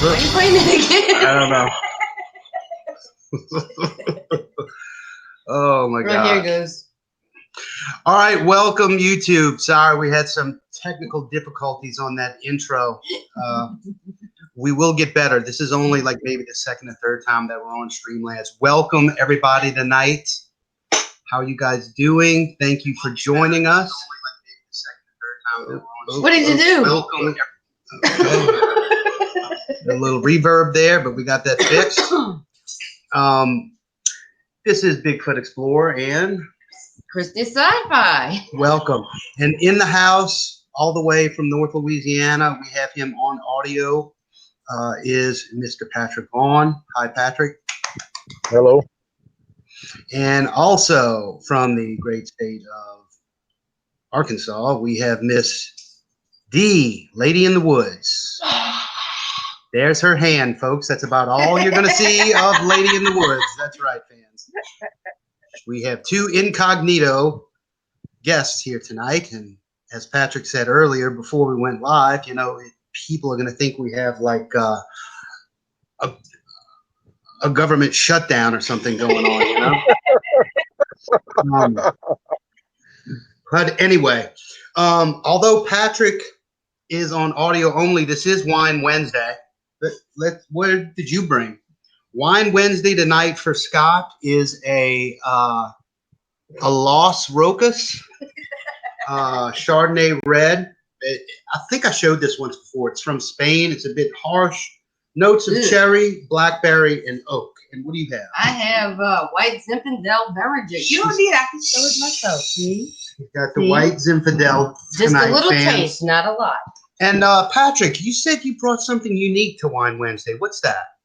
Are you playing it again? I don't know. Oh my God. Here it goes. All right, welcome YouTube. Sorry, we had some technical difficulties on that intro. We will get better. This is only like maybe the second or third time that we're on Streamlabs. Welcome everybody tonight. How are you guys doing? Thank you for joining us. What did you do? Welcome. A little reverb there, but we got that fixed. This is Bigfoot Explorer and Christy Sci-Fi. Welcome. And in the house, all the way from North Louisiana, we have him on audio, is Mr. Patrick Vaugn. Hi, Patrick. Hello. And also from the great state of Arkansas, we have Miss D, Lady in the Woods. There's her hand, folks. That's about all you're going to see of Lady in the Woods. That's right, fans. We have two incognito guests here tonight. And as Patrick said earlier, before we went live, you know, people are going to think we have like a government shutdown or something going on, you know? But anyway, although Patrick is on audio only, this is Wine Wednesday. What did you bring? Wine Wednesday tonight for Scott is a Los Rocas Chardonnay Red. I think I showed this once before. It's from Spain. It's a bit harsh. Notes of cherry, blackberry, and oak. And what do you have? I have white Zinfandel beverage. You don't need it. I can show it myself. See? You've got the white Zinfandel Just tonight, a little fans. taste, not a lot. And Patrick, you said you brought something unique to Wine Wednesday. What's that?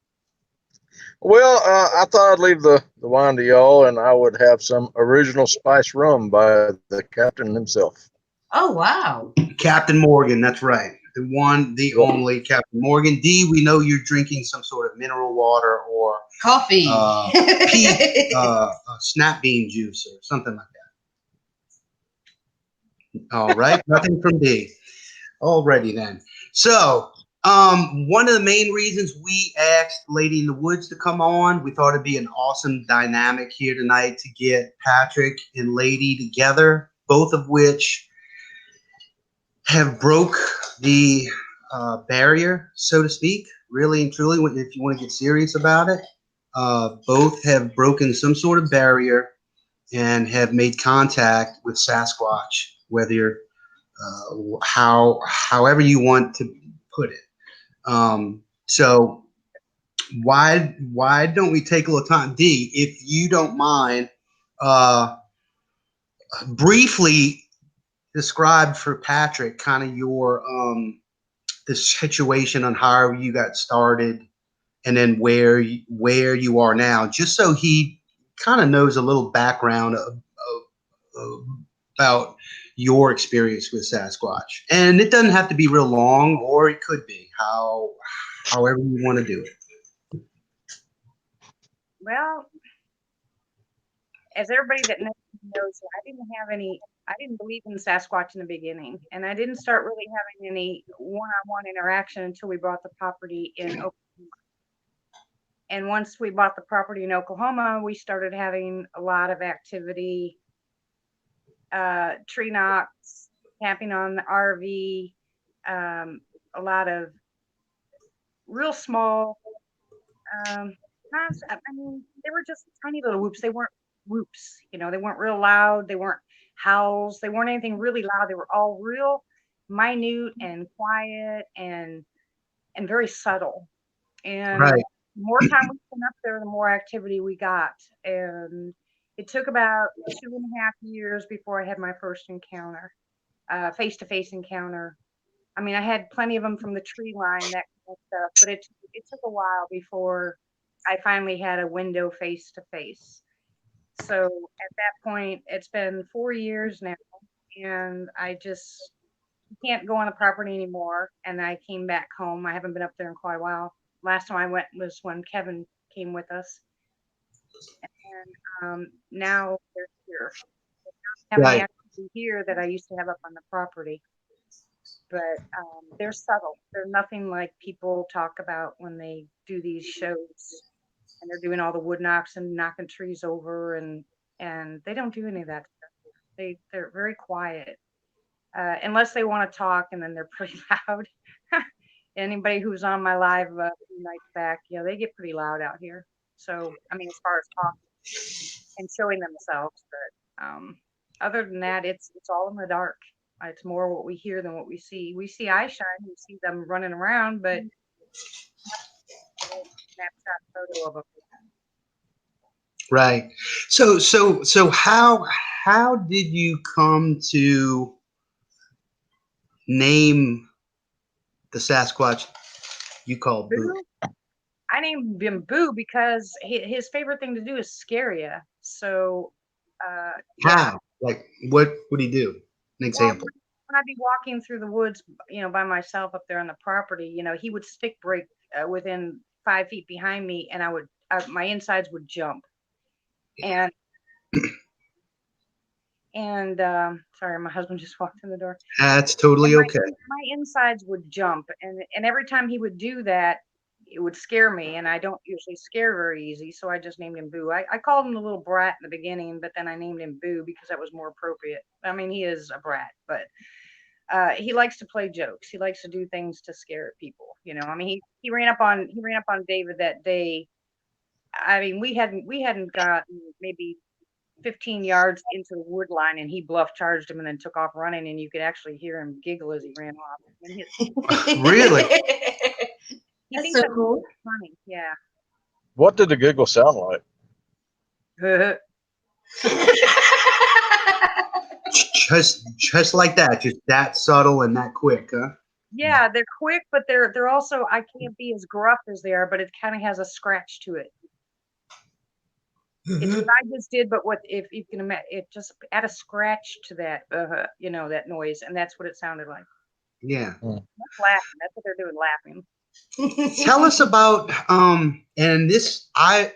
Well, I thought I'd leave the wine to y'all, and I would have some original spice rum by the captain himself. Oh, wow. Captain Morgan, that's right. The one, the only Captain Morgan. D, we know you're drinking some sort of mineral water or coffee, snap bean juice or something like that. All right, nothing from D. Alrighty then. So, one of the main reasons we asked Lady in the Woods to come on, we thought it'd be an awesome dynamic here tonight to get Patrick and Lady together, both of which have broke the barrier, so to speak, really and truly, if you want to get serious about it. Both have broken some sort of barrier and have made contact with Sasquatch, whether you're however you want to put it. So why don't we take a little time, D, if you don't mind, briefly describe for Patrick kind of your the situation on how you got started and then where you are now, just so he kind of knows a little background about your experience with Sasquatch. And it doesn't have to be real long, or it could be however you want to do it. Well, as everybody that knows, I didn't believe in Sasquatch in the beginning, and I didn't start really having any one-on-one interaction until we bought the property in Oklahoma. And once we bought the property in Oklahoma, we started having a lot of activity, tree knocks, camping on the RV, a lot of real small, I mean, they were just tiny little whoops. They weren't whoops, you know, they weren't real loud. They weren't howls. They weren't anything really loud. They were all real minute and quiet and very subtle. And Right. the more time we spent up there, the more activity we got. And it took about 2.5 years before I had my first encounter, face-to-face encounter. I mean, I had plenty of them from the tree line, that kind of stuff, but it took a while before I finally had a window face-to-face. So at that point, it's been 4 years now, and I just can't go on the property anymore. And I came back home. I haven't been up there in quite a while. Last time I went was when Kevin came with us. And now they're here. I have an activity here that I used to have up on the property. but they're subtle. They're nothing like people talk about when they do these shows and they're doing all the wood knocks and knocking trees over, and they don't do any of that stuff. They're very quiet, unless they want to talk, and then they're pretty loud. Anybody who's on my live a few nights back, they get pretty loud out here. So I mean, as far as talking and showing themselves, but other than that, it's all in the dark. It's more what we hear than what we see. We see eye shine, we see them running around, but snapshot photo of them. Right. So how did you come to name the Sasquatch you call Boo? I named him Boo because his favorite thing to do is scare you. So, How? Like, what would he do? An example. Well, when I'd be walking through the woods, by myself up there on the property, he would stick break within 5 feet behind me, and my insides would jump. And sorry, my husband just walked in the door. That's totally okay. My insides would jump, and every time he would do that, it would scare me, and I don't usually scare very easy, so I just named him Boo. I called him the little brat in the beginning, but then I named him Boo because that was more appropriate. I mean, he is a brat, but he likes to play jokes. He likes to do things to scare people. I mean, he ran up on David that day. I mean, we hadn't gotten maybe 15 yards into the wood line, and he bluff charged him and then took off running, and you could actually hear him giggle as he ran off. Really? He thinks so cool. Funny, yeah. What did the giggle sound like? just like that, just that subtle and that quick, huh? Yeah, they're quick, but they're also, I can't be as gruff as they are, but it kind of has a scratch to it. It's what I just did, but if you can imagine, it just add a scratch to that, that noise, and that's what it sounded like. Yeah. That's laughing. That's what they're doing, laughing. Tell us about and this I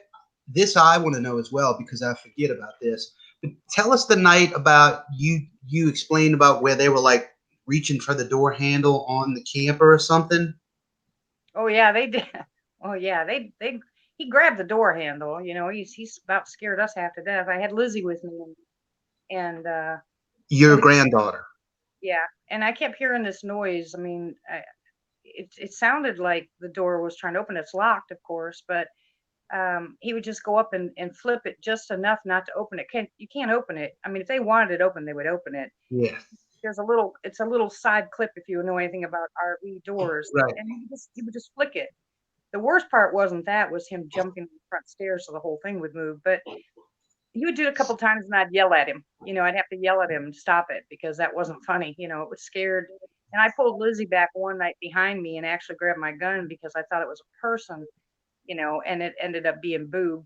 want to know as well because I forget about this. But tell us the night about you explained about where they were like reaching for the door handle on the camper or something. Oh yeah, they did. Oh yeah, he grabbed the door handle. He's about scared us half to death. I had Lizzie with me, and your granddaughter. Yeah, and I kept hearing this noise. I mean, it sounded like the door was trying to open. It's locked, of course, but he would just go up and flip it just enough not to open it. You can't open it. I mean, if they wanted it open, they would open it. Yeah. It's a little side clip if you know anything about RV doors. Right. And he would just flick it. The worst part wasn't that, was him jumping the front stairs so the whole thing would move. But he would do it a couple times, and I'd yell at him. I'd have to yell at him to stop it because that wasn't funny. It was scared. And I pulled Lizzie back one night behind me and actually grabbed my gun because I thought it was a person, and it ended up being Boo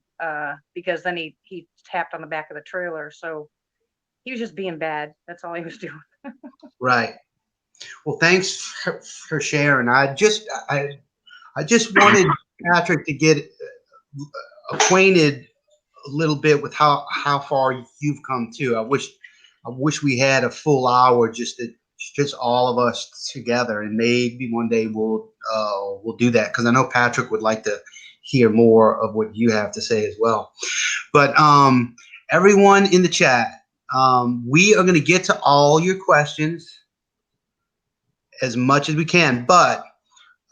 because then he tapped on the back of the trailer. So he was just being bad. That's all he was doing. Right. Well, thanks for sharing. I just wanted Patrick to get acquainted a little bit with how far you've come too. I wish we had a full hour just all of us together, and maybe one day we'll do that because I know Patrick would like to hear more of what you have to say as well. But everyone in the chat, we are going to get to all your questions as much as we can. But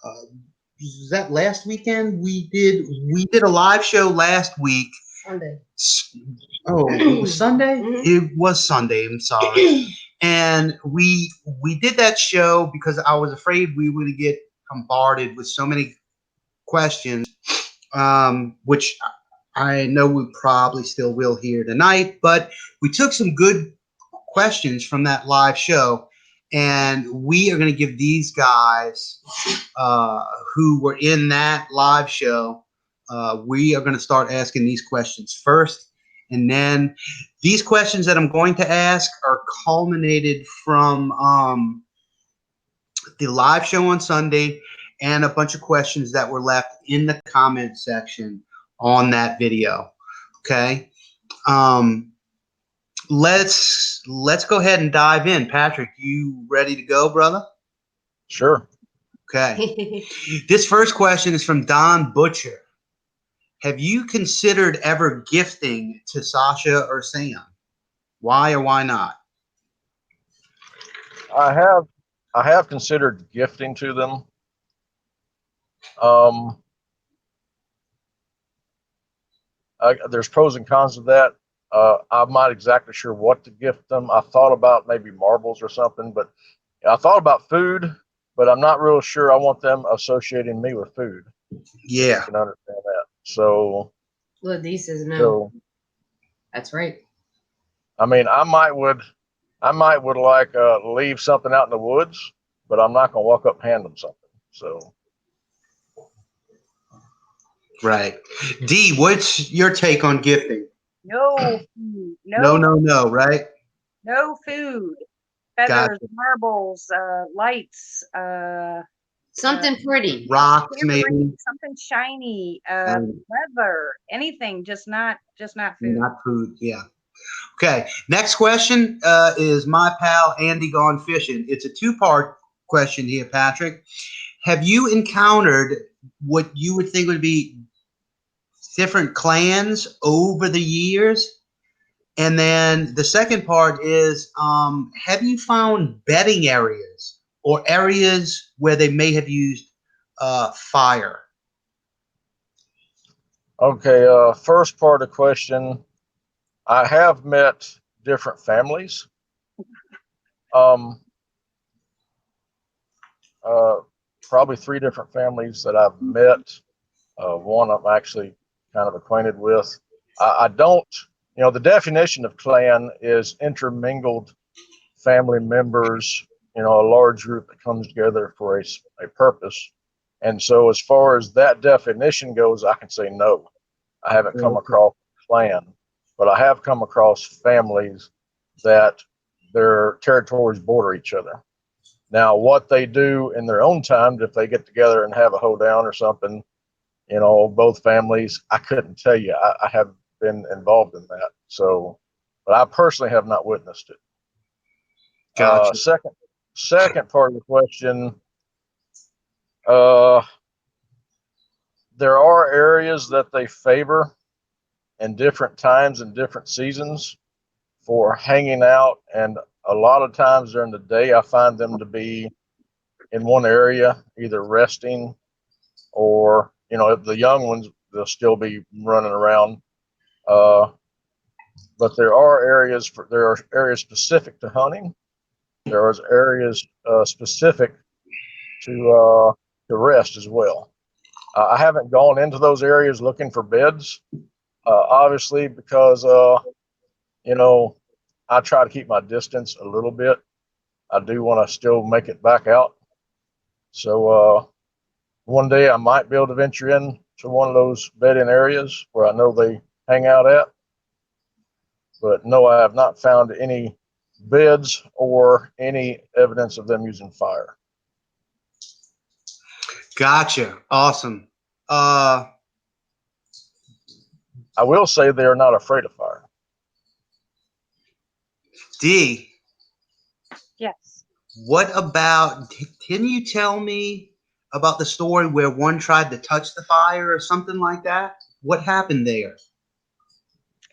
was that last weekend? We did a live show last week. Sunday. Oh, it was Sunday? It was Sunday. I'm sorry. And we did that show because I was afraid we were going to get bombarded with so many questions, which I know we probably still will here tonight. But we took some good questions from that live show, and we are going to give these guys who were in that live show, we are going to start asking these questions first. And then these questions that I'm going to ask are culminated from the live show on Sunday and a bunch of questions that were left in the comment section on that video. Okay. Let's go ahead and dive in. Patrick, you ready to go, brother? Sure. Okay. This first question is from Don Butcher. Have you considered ever gifting to Sasha or Sam? Why or why not? I have considered gifting to them. There's pros and cons of that. I'm not exactly sure what to gift them. I thought about maybe marbles or something, but I thought about food, but I'm not real sure I want them associating me with food. Yeah. You can understand that. So, Well, D says no. so That's right. I mean, I might would like leave something out in the woods, but I'm not gonna walk up and hand them something. So, Right. D, what's your take on gifting? No food. No, right? No food. Feathers, Gotcha. marbles, lights, Something pretty. Rocks, maybe. something shiny, Um, leather, anything, just not food. Not food. Yeah. Okay. Next question is my pal Andy Gone Fishing. It's a two-part question here, Patrick. Have you encountered what you would think would be different clans over the years? And then the second part is, have you found bedding areas or areas where they may have used fire? okay. First part of the question, I have met different families. Probably 3 different families that I've met. One I'm actually kind of acquainted with. I don't, the definition of clan is intermingled family members, a large group that comes together for a purpose. And so, as far as that definition goes, I can say no. I haven't come across a clan, but I have come across families that their territories border each other. Now, what they do in their own time, if they get together and have a hoedown or something, both families, I couldn't tell you. I haven't been involved in that. So, but I personally have not witnessed it. Gotcha. Second part of the question, there are areas that they favor in different times and different seasons for hanging out. And a lot of times during the day, I find them to be in one area, either resting or, if the young ones, they'll still be running around. But there are areas specific to hunting. There are areas specific to rest as well. I haven't gone into those areas looking for beds, obviously, because I try to keep my distance a little bit. I do want to still make it back out. So one day I might be able to venture in to one of those bedding areas where I know they hang out at. But no, I have not found any beds or any evidence of them using fire. Gotcha. Awesome. I will say they are not afraid of fire. D, Yes. what about, can you tell me about the story where one tried to touch the fire or something like that? What happened there?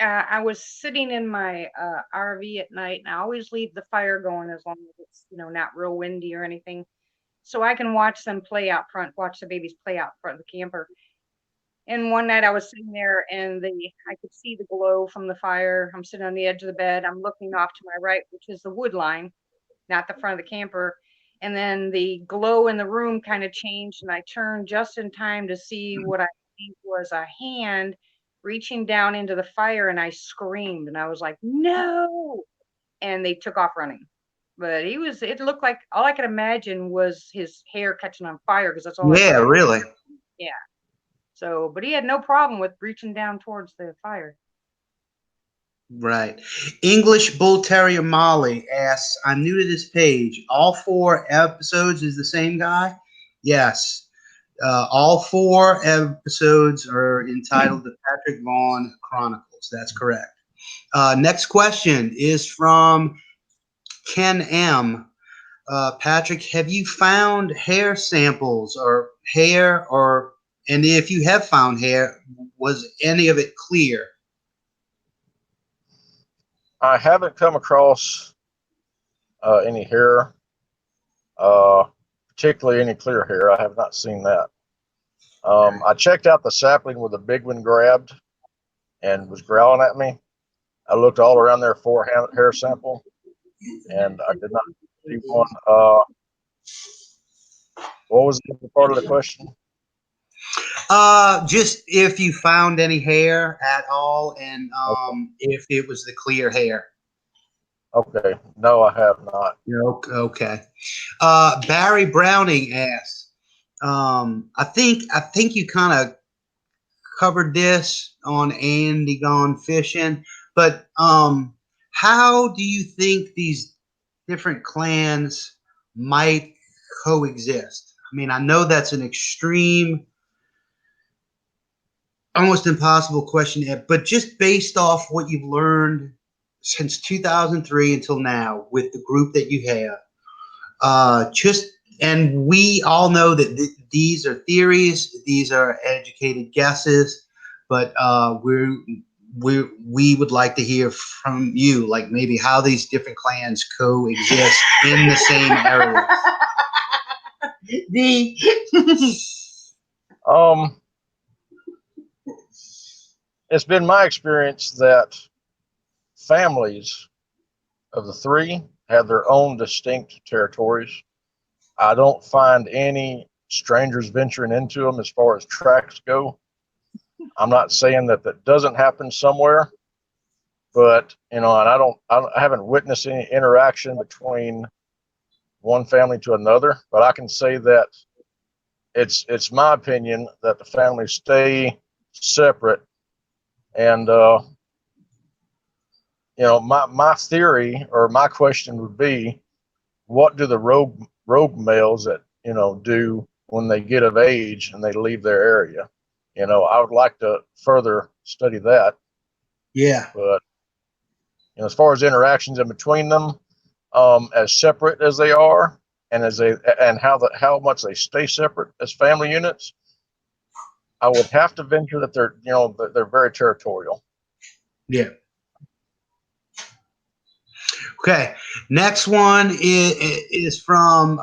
I was sitting in my RV at night, and I always leave the fire going as long as it's not real windy or anything, so I can watch them play out front, watch the babies play out front of the camper. And one night I was sitting there, and I could see the glow from the fire. I'm sitting on the edge of the bed. I'm looking off to my right, which is the wood line, not the front of the camper. And then the glow in the room kind of changed, and I turned just in time to see what I think was a hand reaching down into the fire, and I screamed, and I was like, no. And they took off running. But it looked like all I could imagine was his hair catching on fire, because that's all I Yeah, saw. really. Yeah. So, but he had no problem with reaching down towards the fire. Right. English Bull Terrier Molly asks, I'm new to this page. All 4 episodes is the same guy? Yes. All 4 episodes are entitled the Patrick Vaugn Chronicles. That's correct. Next question is from Ken M. Patrick, have you found hair samples or hair, and if you have found hair, was any of it clear? I haven't come across any hair, particularly any clear hair. I have not seen that. I checked out the sapling where the big one grabbed and was growling at me. I looked all around there for a hair sample, and I did not see one. What was the part of the question? Just if you found any hair at all, and if it was the clear hair. Okay, no, I have not. Okay. Barry Browning asked, I think you kind of covered this on Andy Gone Fishing, but how do you think these different clans might coexist? I mean, I know that's an extreme, almost impossible question to have, but just based off what you've learned since 2003 until now with the group that you have, and we all know that these are theories, these are educated guesses, but we would like to hear from you, like maybe how these different clans coexist in the same area. It's been my experience that families of the three have their own distinct territories. I don't find any strangers venturing into them as far as tracks go. I'm not saying that that doesn't happen somewhere, but and I haven't witnessed any interaction between one family to another. But I can say that it's my opinion that the families stay separate, and my theory or my question would be, what do the rogue males that do when they get of age and they leave their area? I would like to further study that. Yeah. But as far as interactions in between them, as separate as they are, and how much they stay separate as family units, I would have to venture that they're very territorial. Yeah. Okay. Next one is from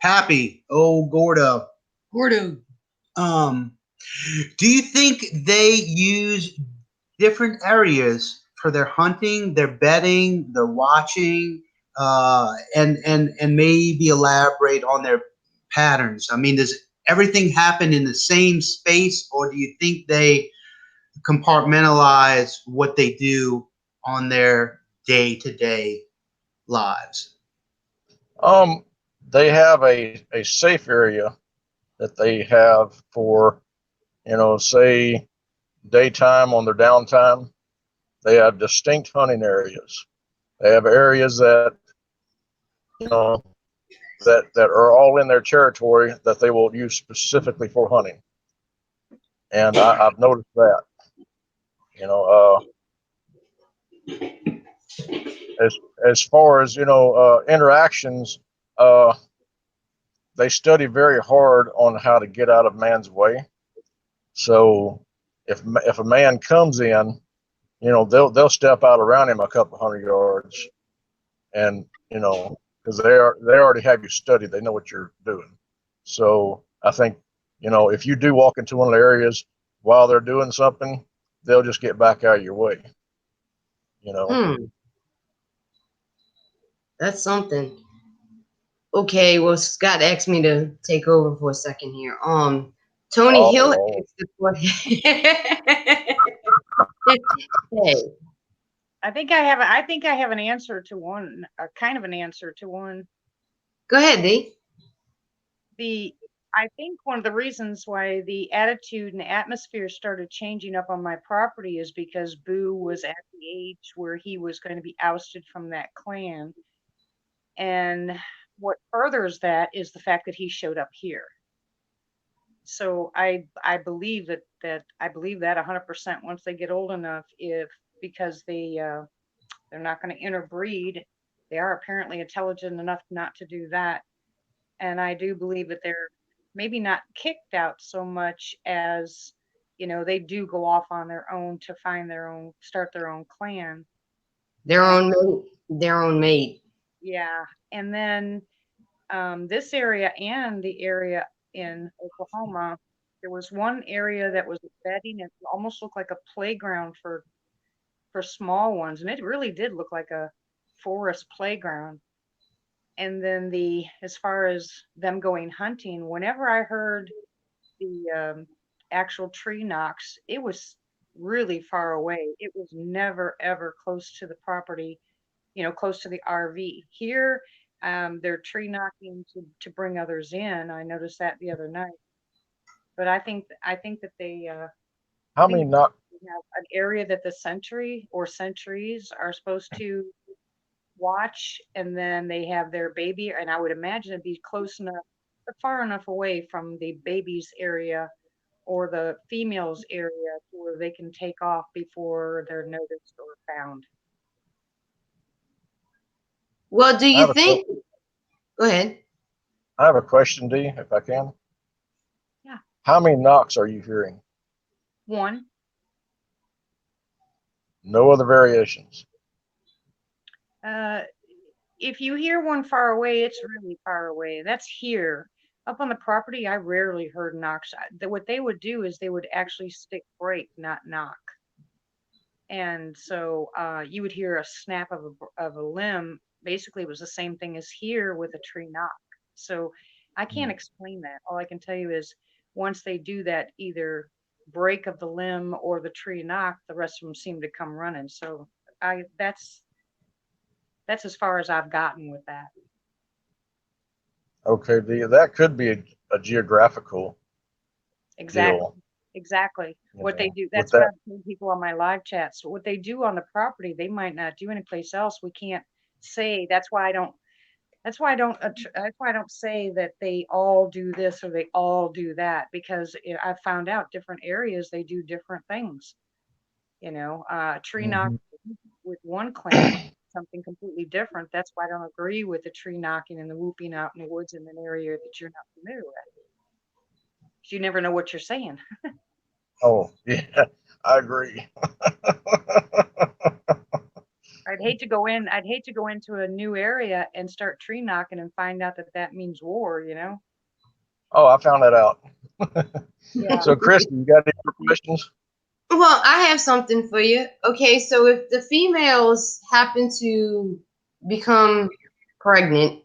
Pappy, old Gordo. Gordo. Do you think they use different areas for their hunting, their bedding, their watching, and maybe elaborate on their patterns? I mean, does everything happen in the same space, or do you think they compartmentalize what they do on their day-to-day lives? They have a safe area that they have for, say daytime on their downtime. They have distinct hunting areas. They have areas that that are all in their territory that they will use specifically for hunting. And I've noticed that. As far as interactions, they study very hard on how to get out of man's way. So if a man comes in, they'll step out around him a couple hundred yards, and because they already have you studied, they know what you're doing. So I think if you do walk into one of the areas while they're doing something, they'll just get back out of your way. That's something. Okay, well, Scott asked me to take over for a second here. Tony Hill asked the question. Hey. I think I have an answer to one, kind of an answer to one. Go ahead, Dee. I think one of the reasons why the attitude and atmosphere started changing up on my property is because Boo was at the age where he was going to be ousted from that clan. And what furthers that is the fact that he showed up here. So I believe that I believe that 100% once they get old enough, because they're not going to interbreed They are apparently intelligent enough not to do that. And I do believe that they're maybe not kicked out so much as, they do go off on their own to find start their own clan. Their own mate. Their own mate. Yeah. And then this area and the area in Oklahoma, there was one area that was bedding. It almost looked like a playground for small ones, and it really did look like a forest playground. And then as far as them going hunting, whenever I heard the actual tree knocks, it was really far away. It was never ever close to the property, close to the RV. Here, they're tree knocking to bring others in. I noticed that the other night. But I think that they How I many think knock? they have an area that the sentry or sentries are supposed to watch, and then they have their baby, and I would imagine it'd be close enough or far enough away from the baby's area or the female's area where they can take off before they're noticed or found. Well, do I you have a think? Go ahead. I have a question, Dee, if I can. Yeah. How many knocks are you hearing? One. No other variations. If you hear one far away, it's really far away. That's here. Up on the property, I rarely heard knocks. What they would do is they would actually stick break, not knock. And so you would hear a snap of a limb. Basically, it was the same thing as here with a tree knock. So I can't explain that. All I can tell you is once they do that, either break of the limb or the tree knock, the rest of them seem to come running. So that's as far as I've gotten with that. Okay, Dee, that could be a geographical Exactly. deal. Exactly. You What they know, do, with that's what that. I've told people on my live chats. What they do on the property, they might not do anyplace else. We can't say. That's why I don't say that they all do this or they all do that, because I've found out different areas they do different things. Tree knock Mhm. with one clan, something completely different. That's why I don't agree with the tree knocking and the whooping out in the woods in an area that you're not familiar with. 'Cause you never know what you're saying. Oh, yeah, I agree. I'd hate to go into a new area and start tree knocking and find out that that means war. Oh, I found that out. Yeah. So, Christy, you got any more questions? Well, I have something for you. Okay, so if the females happen to become pregnant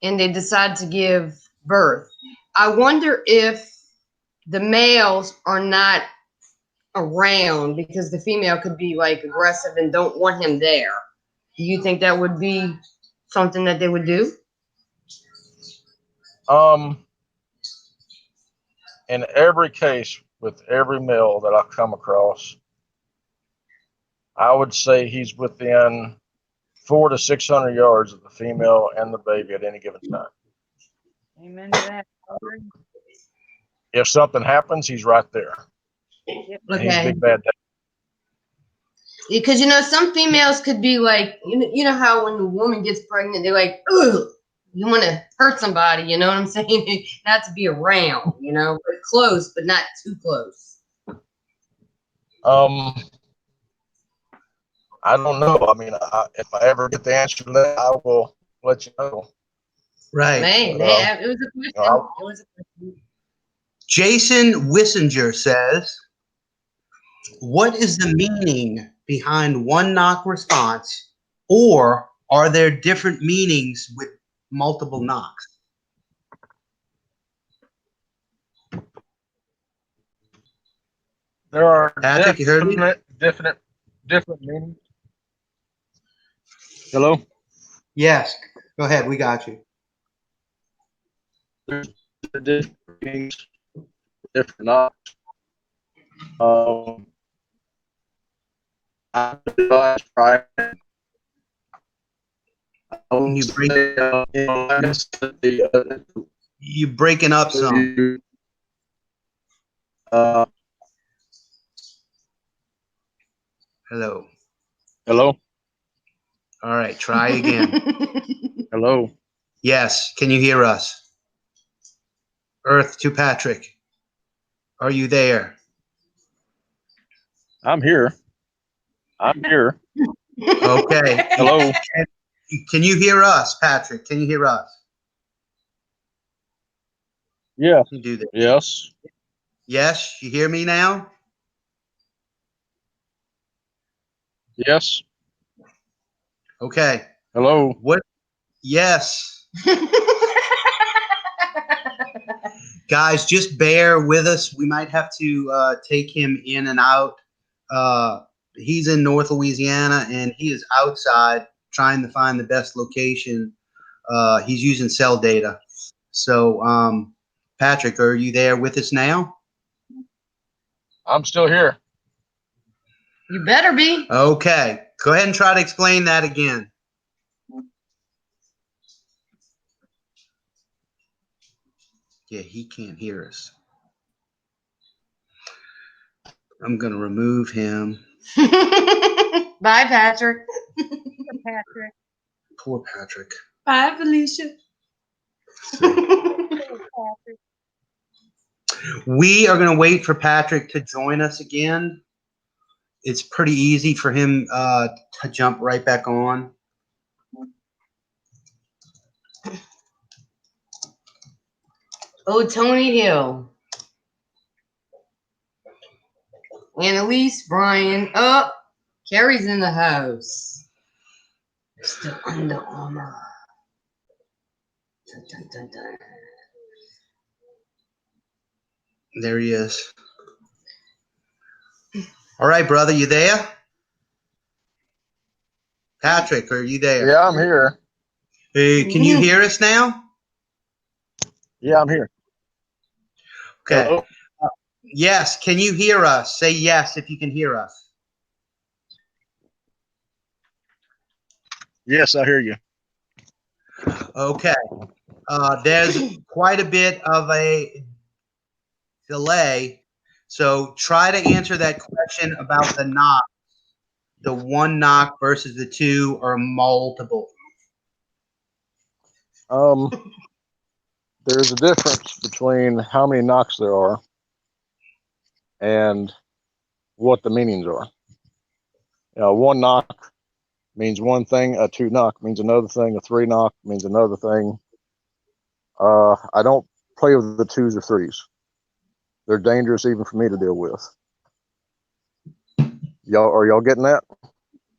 and they decide to give birth, I wonder if the males are not around because the female could be like aggressive and don't want him there. Do you think that would be something that they would do? In every case, with every male that I come across, I would say he's within 400 to 600 yards of the female and the baby at any given time. Amen to that. If something happens, he's right there. Yep. And he's Okay. big bad. Because some females could be like, you know how when a woman gets pregnant, they're like, ugh, you want to hurt somebody, you know what I'm saying? Not to be around, but close, but not too close. I don't know. I mean, if I ever get the answer to that, I will let you know. Right. Man, it was a question. It was a question. Jason Wissinger says, what is the meaning behind one knock response, or are there different meanings with multiple knocks? There are Patrick, you heard me? different meanings. Hello? Yes. Go ahead. We got you. There's different meanings, different knocks. I try. You breaking up some. Hello. Hello. All right, try again. Hello. Yes, can you hear us? Earth to Patrick. Are you there? I'm here. I'm here. Okay. Hello. Can you hear us, Patrick? Can you hear us? Yeah. You do that. Yes. Yes, you hear me now? Yes. Okay. Hello. What? Yes. Guys, just bear with us. We might have to take him in and out. He's in North Louisiana, and he is outside trying to find the best location. He's using cell data. So, Patrick, are you there with us now? I'm still here. You better be. Okay. Go ahead and try to explain that again. Yeah, he can't hear us. I'm going to remove him. Bye, Patrick. Patrick. Poor Patrick. Bye, Felicia. Patrick. We are going to wait for Patrick to join us again. It's pretty easy for him to jump right back on. Oh, Tony Hill. Annalise, Brian. Oh, Carrie's in the house. Mr. Under Armour. Dun, dun, dun, dun. There he is. All right, brother, you there? Patrick, are you there? Yeah, I'm here. Hey, can you hear us now? Yeah, I'm here. Okay. Hello? Yes, can you hear us? Say yes if you can hear us. Yes, I hear you. Okay. There's quite a bit of a delay. So try to answer that question about the knock. The one knock versus the two or multiple. There's a difference between how many knocks there are and what the meanings are. One knock means one thing, a two knock means another thing, a three knock means another thing. I don't play with the twos or threes. They're dangerous even for me to deal with. Are y'all getting that?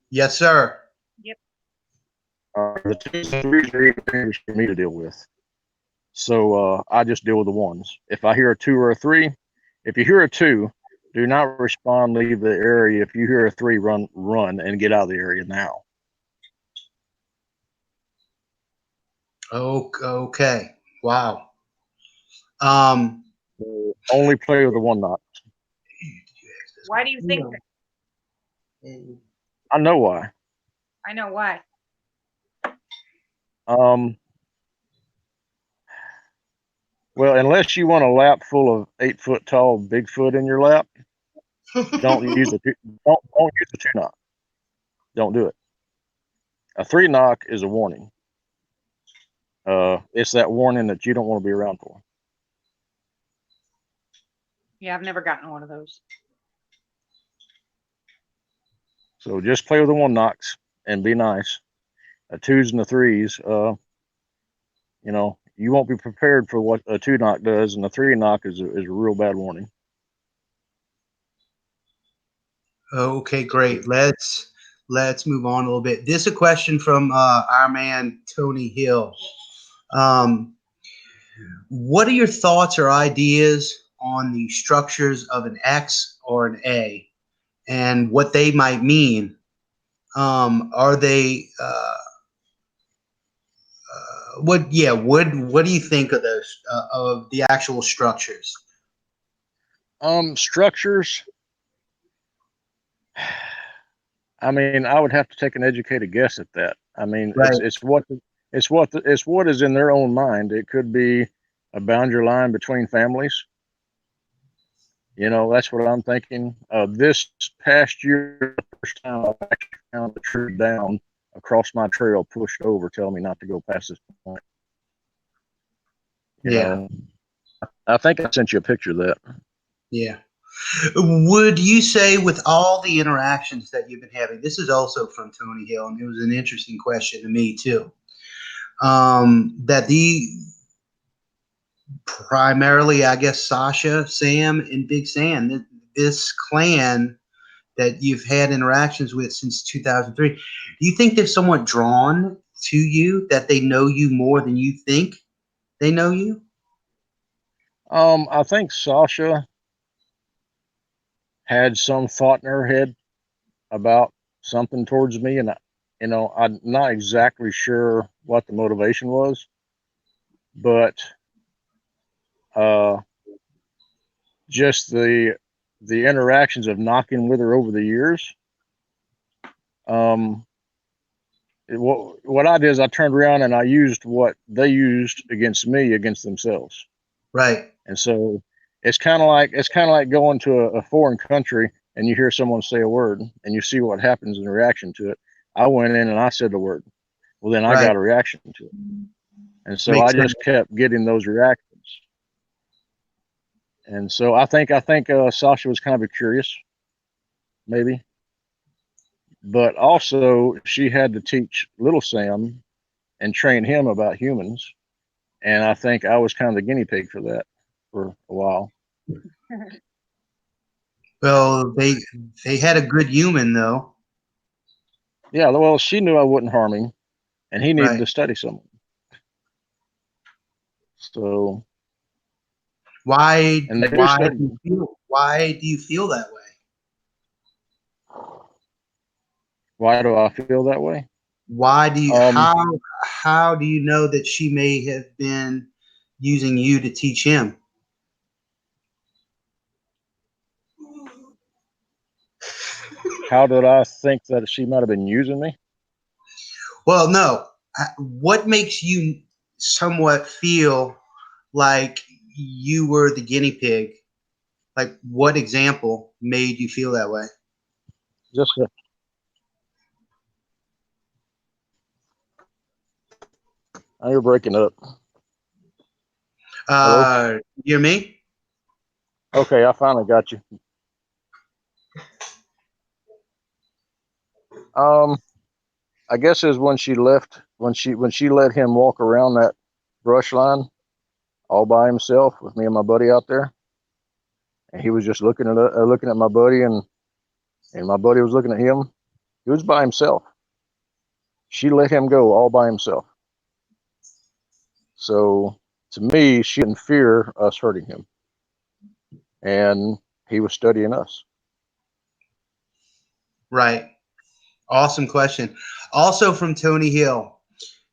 Yes, sir. Yep. The twos and threes are even dangerous for me to deal with. So I just deal with the ones. If I hear a two or a three, if you hear a two, do not respond, leave the area. If you hear a three, run and get out of the area now. Okay. Wow. Only play with the one knock. Why do you think that? I know why. I know why. Well, unless you want a lap full of 8 foot tall Bigfoot in your lap, don't use the two knock. Don't do it. A three knock is a warning. It's that warning that you don't want to be around for. Yeah, I've never gotten one of those. So just play with the one knocks and be nice. A twos and the threes, you won't be prepared for what a two knock does, and a three knock is a real bad warning. Okay, great. Let's move on a little bit. This is a question from our man Tony Hill. What are your thoughts or ideas on the structures of an X or an A, and what they might mean? Are they what do you think of those of the actual structures? Structures, I mean, I would have to take an educated guess at that. I mean, Right. it's what is in their own mind. It could be a boundary line between families. That's what I'm thinking. This past year, the first time I actually found the tree down across my trail pushed over, telling me not to go past this point. You Yeah. know, I think I sent you a picture of that. Yeah. Would you say, with all the interactions that you've been having, this is also from Tony Hill, and it was an interesting question to me too, that primarily, I guess, Sasha, Sam, and Big Sam, this clan that you've had interactions with since 2003, do you think they're somewhat drawn to you, that they know you more than you think they know you? I think Sasha had some thought in her head about something towards me, and I'm not exactly sure what the motivation was, but just the interactions of knocking with her over the years. What I did is I turned around and I used what they used against me against themselves. Right. And so it's kind of like going to a foreign country and you hear someone say a word and you see what happens in reaction to it. I went in and I said the word. Well, then I got a reaction to it. And so I just kept getting those reactions. And so I think Sasha was kind of curious, maybe. But also she had to teach little Sam and train him about humans. And I think I was kind of the guinea pig for that for a while. Well, they had a good human, though. Yeah, well, she knew I wouldn't harm him, and he needed to study someone. So why do you feel that way? Why do I feel that way? Why do you how do you know that she may have been using you to teach him? How did I think that she might have been using me? Well, no. What makes you somewhat feel like you were the guinea pig? Like, what example made you feel that way? Just you're breaking up. You hear me? Okay, I finally got you. I guess it was when she left, when she let him walk around that brush line all by himself with me and my buddy out there, and he was just looking at my buddy, and my buddy was looking at him. He was by himself. She let him go all by himself. So to me, she didn't fear us hurting him, and he was studying us. Right. Awesome question. Also from Tony Hill,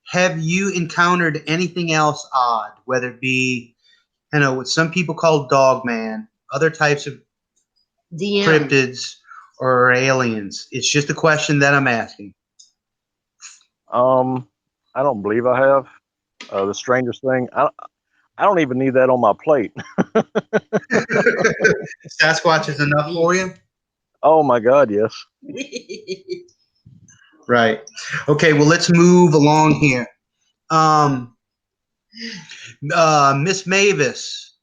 have you encountered anything else odd, whether it be, what some people call dog man, other types of cryptids, or aliens? It's just a question that I'm asking. I don't believe I have. The strangest thing, I don't even need that on my plate. Sasquatch is enough for you? Oh my God, yes. Right. Okay, well, let's move along here. Miss Mavis,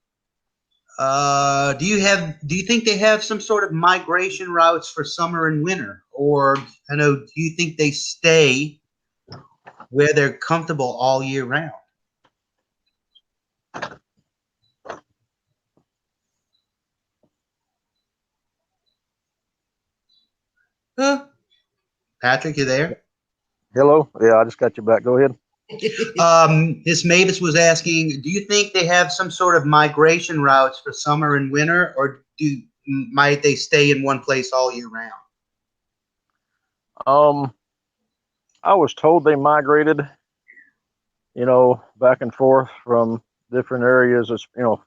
do you think they have some sort of migration routes for summer and winter? Or, do you think they stay where they're comfortable all year round? Huh? Patrick, you there? Hello? Yeah, I just got you back. Go ahead. Miss Mavis was asking, do you think they have some sort of migration routes for summer and winter, or might they stay in one place all year round? I was told they migrated, back and forth from different areas,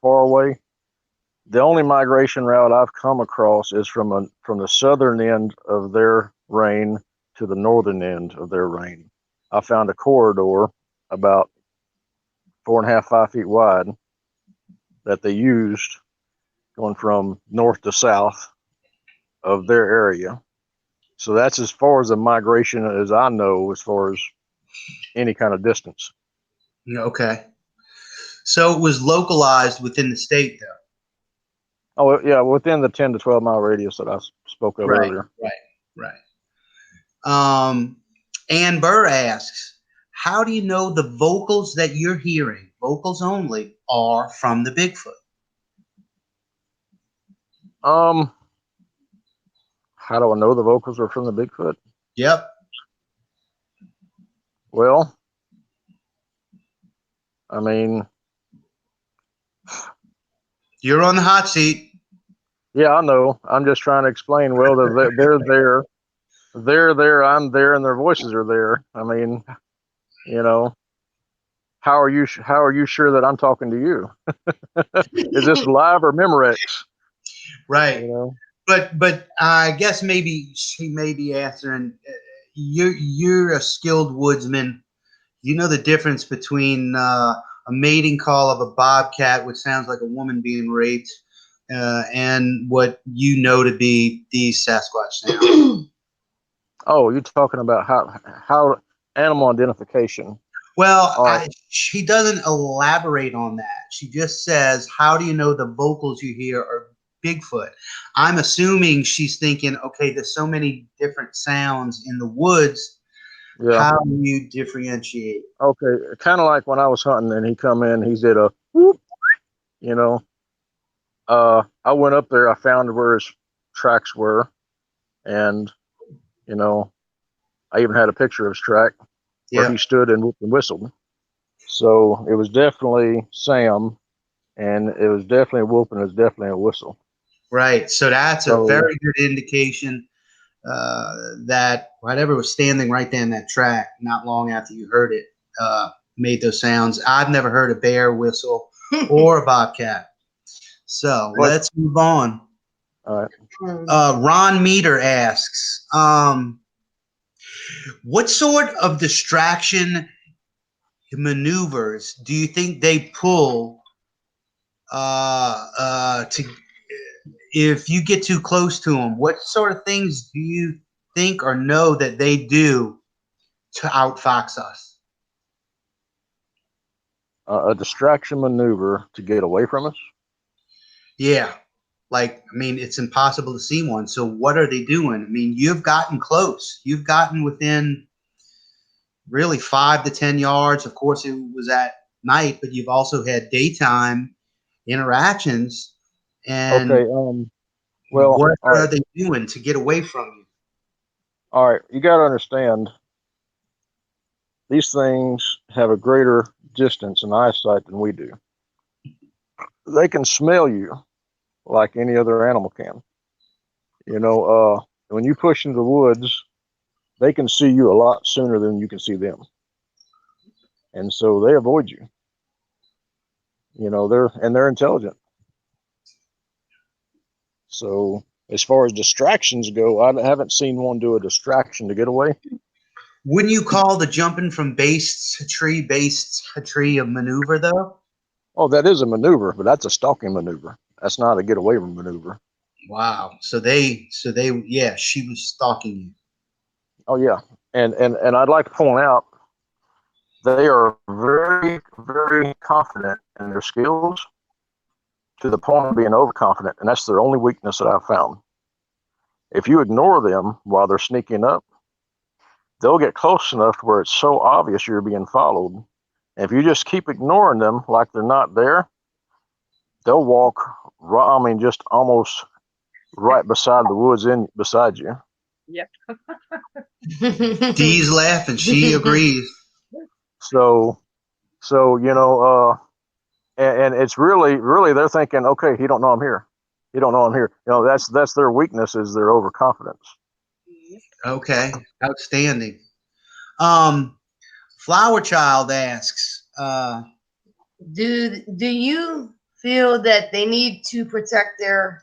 far away. The only migration route I've come across is from the southern end of their reign to the northern end of their reign. I found a corridor about 4.5, 5 feet wide that they used going from north to south of their area So that's as far as a migration as I know, as far as any kind of distance. Okay. So it was localized within the state, though. Oh yeah, within the 10 to 12 mile radius that I spoke of Right, earlier. right. Ann Burr asks, how do you know the vocals that you're hearing, vocals only, are from the Bigfoot? How do I know the vocals are from the Bigfoot? Yep. Well, I mean, You're on the hot seat. yeah, I know. I'm just trying to explain. Well, they're there, I'm there, and their voices are there. I mean, you know, how are you sure that I'm talking to you? Is this live or Memorex? Right. You know. But I guess maybe she may be answering. You're a skilled woodsman. You know the difference between a mating call of a bobcat, which sounds like a woman being raped, and what you know to be these Sasquatch sounds. Oh, you're talking about how animal identification. Well, All right. she doesn't elaborate on that. She just says, "How do you know the vocals you hear are Bigfoot?" I'm assuming she's thinking, okay, there's so many different sounds in the woods. Yeah. How do you differentiate? Okay. Kind of like when I was hunting and he come in, he did a whoop, you know. I went up there, I found where his tracks were, and you know, I even had a picture of his track where Yeah. he stood and whooped and whistled. So it was definitely Sam, and it was definitely a whoop, and it was definitely a whistle. Right. So that's a So very good indication that whatever was standing right there in that track, not long after you heard it, made those sounds. I've never heard a bear whistle or a bobcat. So But- let's move on. all right. Ron Meter asks, what sort of distraction maneuvers do you think they pull to if you get too close to them? What sort of things do you think or know that they do to outfox us? A distraction maneuver to get away from us. Yeah. Like, I mean, it's impossible to see one. So what are they doing? I mean, you've gotten close. You've gotten within really 5 to 10 yards. Of course, it was at night, but you've also had daytime interactions. And Okay. Well, what all are right. they doing to get away from you? All right. You got to understand, these things have a greater distance and eyesight than we do. They can smell you like any other animal can. You know, when you push into the woods, they can see you a lot sooner than you can see them, and so they avoid you. You know, they're intelligent. So as far as distractions go, I haven't seen one do a distraction to get away. Wouldn't you call the jumping from base to tree a maneuver, though? Oh, that is a maneuver, but that's a stalking maneuver. That's not a get away from maneuver. Wow. Yeah, she was stalking you. Oh yeah, and I'd like to point out they are very, very confident in their skills to the point of being overconfident, and that's their only weakness that I've found. If you ignore them while they're sneaking up, they'll get close enough to where it's so obvious you're being followed. And if you just keep ignoring them like they're not there, they'll walk, just almost right beside the woods beside you. Yep. Dee's laughing. She agrees. So you know, and it's really they're thinking, okay, he don't know I'm here. He don't know I'm here. You know, that's their weakness, is their overconfidence. Okay, outstanding. Flower Child asks, Do you feel that they need to protect their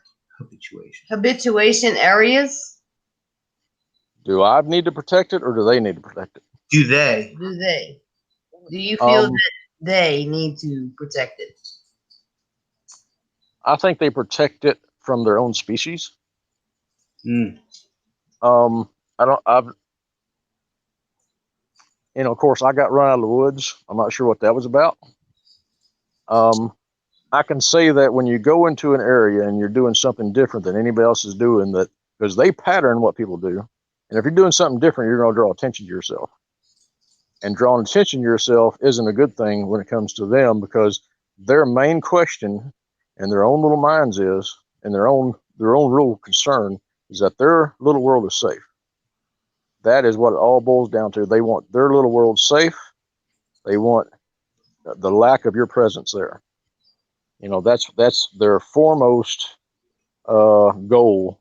habituation areas? Do I need to protect it, or do they need to protect it? do they? Do you feel that they need to protect it? I think they protect it from their own species. Mm. I've, of course, I got run out of the woods. I'm not sure what that was about. I can say that when you go into an area and you're doing something different than anybody else is doing, that because they pattern what people do, and if you're doing something different, you're going to draw attention to yourself. And drawing attention to yourself isn't a good thing when it comes to them, because their main question in their own little minds is, and their own real concern is that their little world is safe. That is what it all boils down to. They want their little world safe. They want the lack of your presence there. That's their foremost goal,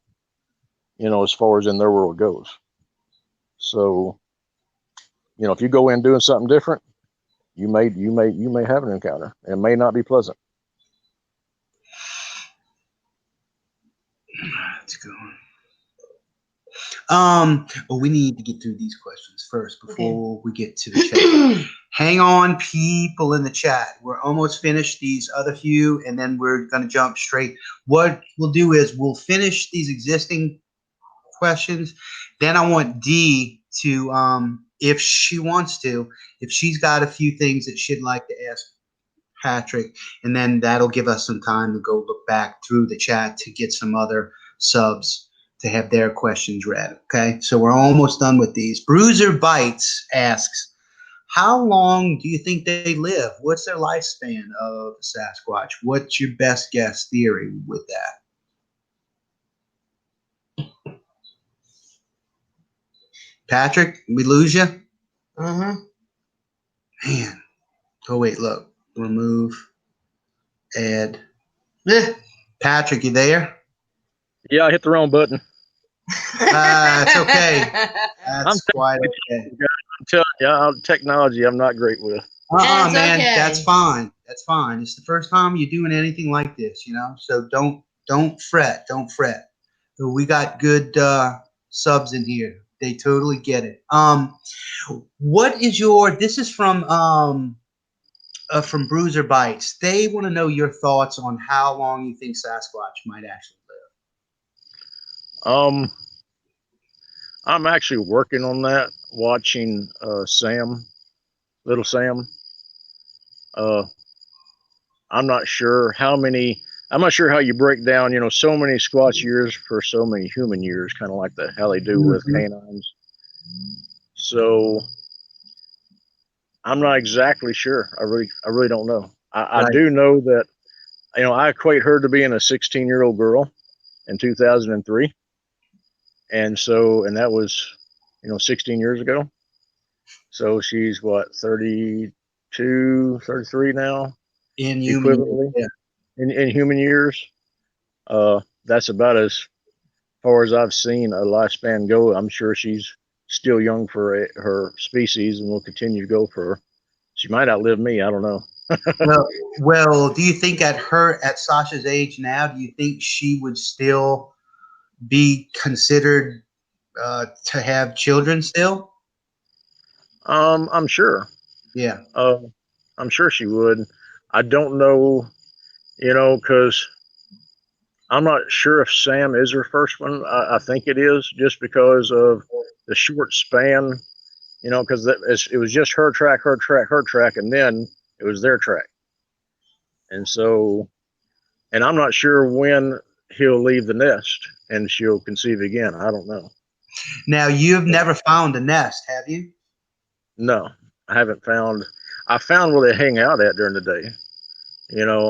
as far as in their world goes. So, if you go in doing something different, you may have an encounter, and it may not be pleasant. That's good. Well, we need to get through these questions first before we get to the chat. Hang on, people in the chat. We're almost finished these other few, and then we're going to jump straight. What we'll do is we'll finish these existing questions. Then I want Dee to, if she wants to, if she's got a few things that she'd like to ask Patrick, and then that'll give us some time to go look back through the chat to get some other subs to have their questions read. Okay, so we're almost done with these. Bruiser Bites asks, how long do you think they live? What's their lifespan of Sasquatch? What's your best guess theory with that? Patrick, we lose you? Man. Oh, wait, look. Remove. Add. Patrick, you there? Yeah, I hit the wrong button. It's okay. That's quite okay. I'm telling you, technology I'm not great with. Man, okay. that's fine. That's fine. It's the first time you're doing anything like this, So don't fret. Don't fret. We got good subs in here. They totally get it. What is your? This is from Bruiser Bites. They want to know your thoughts on how long you think Sasquatch might actually live. I'm actually working on that, watching Sam, little Sam. I'm not sure how you break down, so many Squatch years for so many human years, kind of like how they do with canines. So I'm not exactly sure. I really don't know. I do know that, I equate her to being a 16-year-old girl in 2003. And that was, 16 years ago. So she's what, 32, 33 now? In human years, yeah. In human years. That's about as far as I've seen a lifespan go. I'm sure she's still young for her species and will continue to go for. She might outlive me. I don't know. well, do you think at Sasha's age now, do you think she would still be considered to have children still? I'm sure. Yeah. I'm sure she would. I don't know, because I'm not sure if Sam is her first one. I think it is, just because of the short span, because it was just her track, and then it was their track. And so, and I'm not sure when he'll leave the nest and she'll conceive again. I don't know. Now, you've never found a nest, have you? No, I haven't found. I found where they hang out at during the day.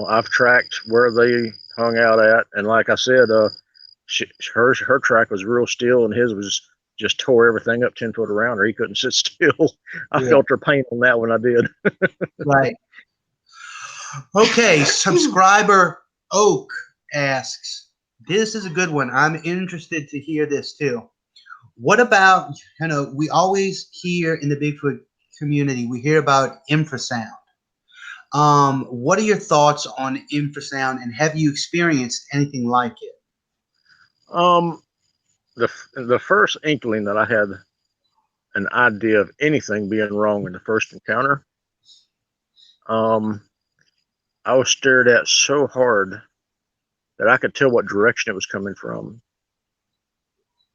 I've tracked where they hung out at, and like I said, her track was real still, and his was just tore everything up 10 foot around her. He couldn't sit still. I felt her pain on that when I did. Right. Okay, subscriber Oak asks, this is a good one. I'm interested to hear this too. What about, we always hear in the Bigfoot community, we hear about infrasound. What are your thoughts on infrasound, and have you experienced anything like it? The first inkling that I had an idea of anything being wrong in the first encounter, I was stared at so hard that I could tell what direction it was coming from.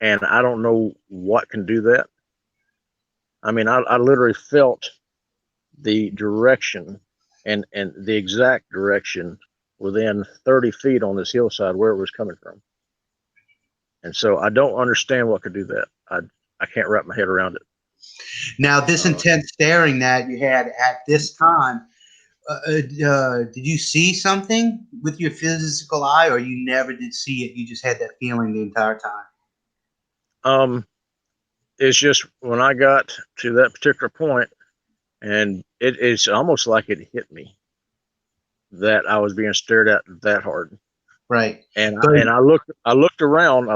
and I don't know what can do that. I mean, I literally felt the direction and the exact direction within 30 feet on this hillside where it was coming from. And so I don't understand what could do that. I can't wrap my head around it. Now, this intense staring that you had at this time, did you see something with your physical eye, or you never did see it? You just had that feeling the entire time? It's just when I got to that particular point, and it's almost like it hit me that I was being stared at that hard. Right. And I looked around,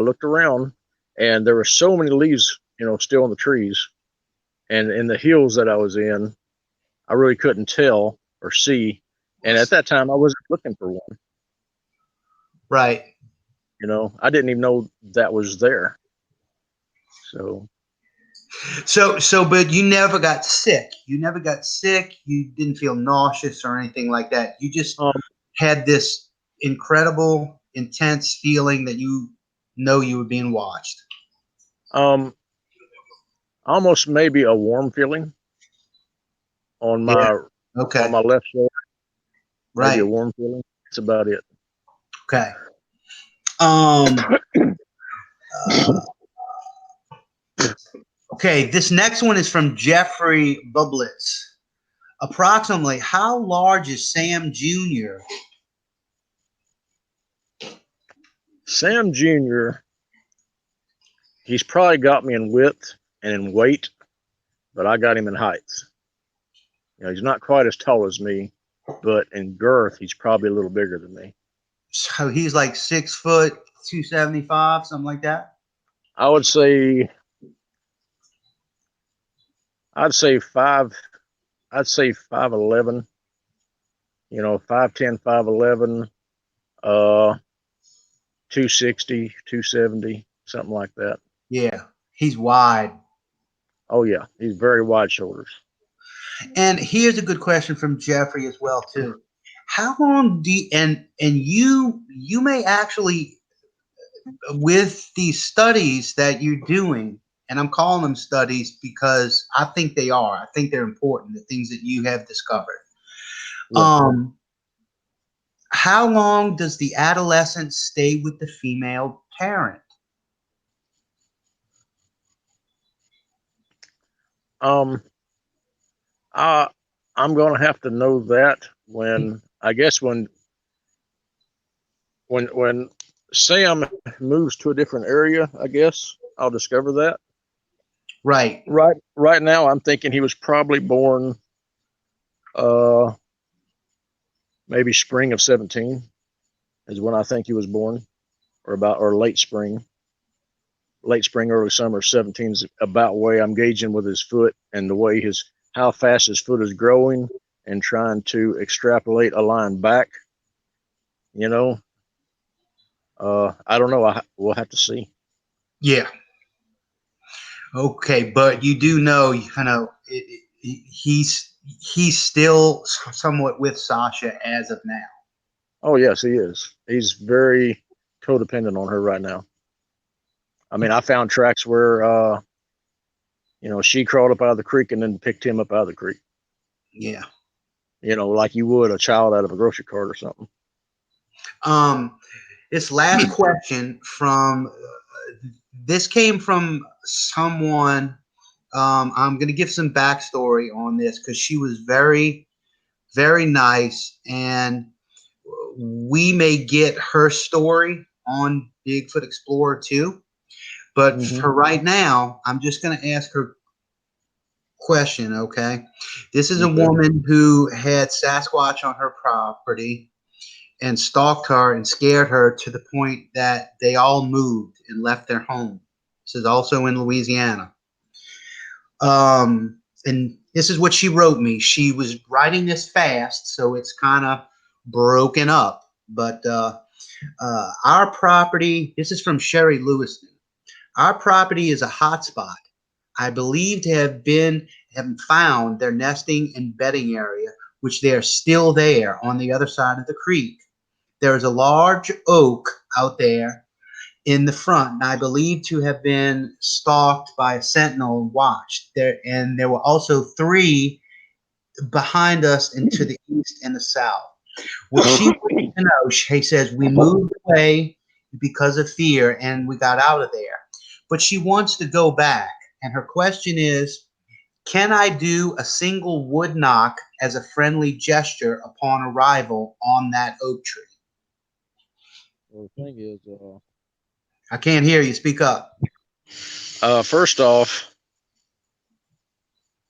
and there were so many leaves, still in the trees, and in the hills that I was in, I really couldn't tell or see. And at that time, I wasn't looking for one. Right. I didn't even know that was there. But you never got sick. You never got sick. You didn't feel nauseous or anything like that. You just had this incredible, intense feeling that you were being watched. Almost maybe a warm feeling on my on my left shoulder. Right. Maybe a warm feeling. That's about it. Okay. Okay, this next one is from Jeffrey Bublitz. Approximately how large is Sam Jr.? Sam Jr., he's probably got me in width and in weight, but I got him in height. He's not quite as tall as me, but in girth, he's probably a little bigger than me. So he's like 6 foot, 275, something like that? I would say 5'11", 5'10", 5'11", 260, 270, something like that. Yeah, he's wide. Oh yeah, he's very wide shoulders. And here's a good question from Jeffrey as well too. How long do you, and you may actually, with these studies that you're doing, and I'm calling them studies because I think they are. I think they're important, the things that you have discovered. Yeah. How long does the adolescent stay with the female parent? I'm going to have to know that when Sam moves to a different area, I guess I'll discover that. Right. Right now, I'm thinking he was probably born, maybe spring of 17 is when I think he was born, or late spring, early summer 17 is about way I'm gauging with his foot and the way how fast his foot is growing and trying to extrapolate a line back. I don't know. We'll have to see. Yeah. Okay, but you do know, he's still somewhat with Sasha as of now. Oh yes, he is. He's very codependent on her right now. I mean, I found tracks where, she crawled up out of the creek and then picked him up out of the creek. Yeah. Like you would a child out of a grocery cart or something. This last question this came from someone. I'm going to give some backstory on this because she was very, very nice, and we may get her story on Bigfoot Explorer too. But for right now, I'm just going to ask her question, okay? This is a woman who had Sasquatch on her property and stalked her and scared her to the point that they all moved and left their home. This is also in Louisiana. And this is what she wrote me. She was writing this fast, so it's kind of broken up. But our property, this is from Sherry Lewiston. Our property is a hotspot. I believe to have found their nesting and bedding area, which they are still there on the other side of the creek. There is a large oak out there, in the front, and I believe to have been stalked by a sentinel and watched there. And there were also 3 behind us and to the east and the south. What she wants to know, he says, we moved away because of fear and we got out of there. But she wants to go back. And her question is, can I do a single wood knock as a friendly gesture upon arrival on that oak tree? Well, the thing is, I can't hear you. Speak up. first off,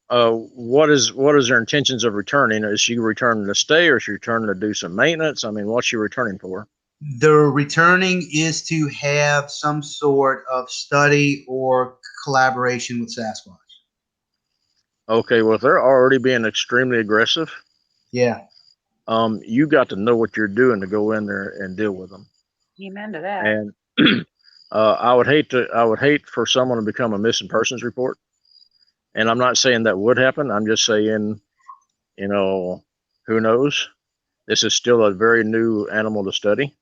what is her intentions of returning? Is she returning to stay, or is she returning to do some maintenance? I mean, what's she returning for? The returning is to have some sort of study or collaboration with Sasquatch. Okay, well, if they're already being extremely aggressive, Yeah. you got to know what you're doing to go in there and deal with them. Amen to that. And I would hate for someone to become a missing persons report. And I'm not saying that would happen. I'm just saying, you know, who knows? This is still a very new animal to study.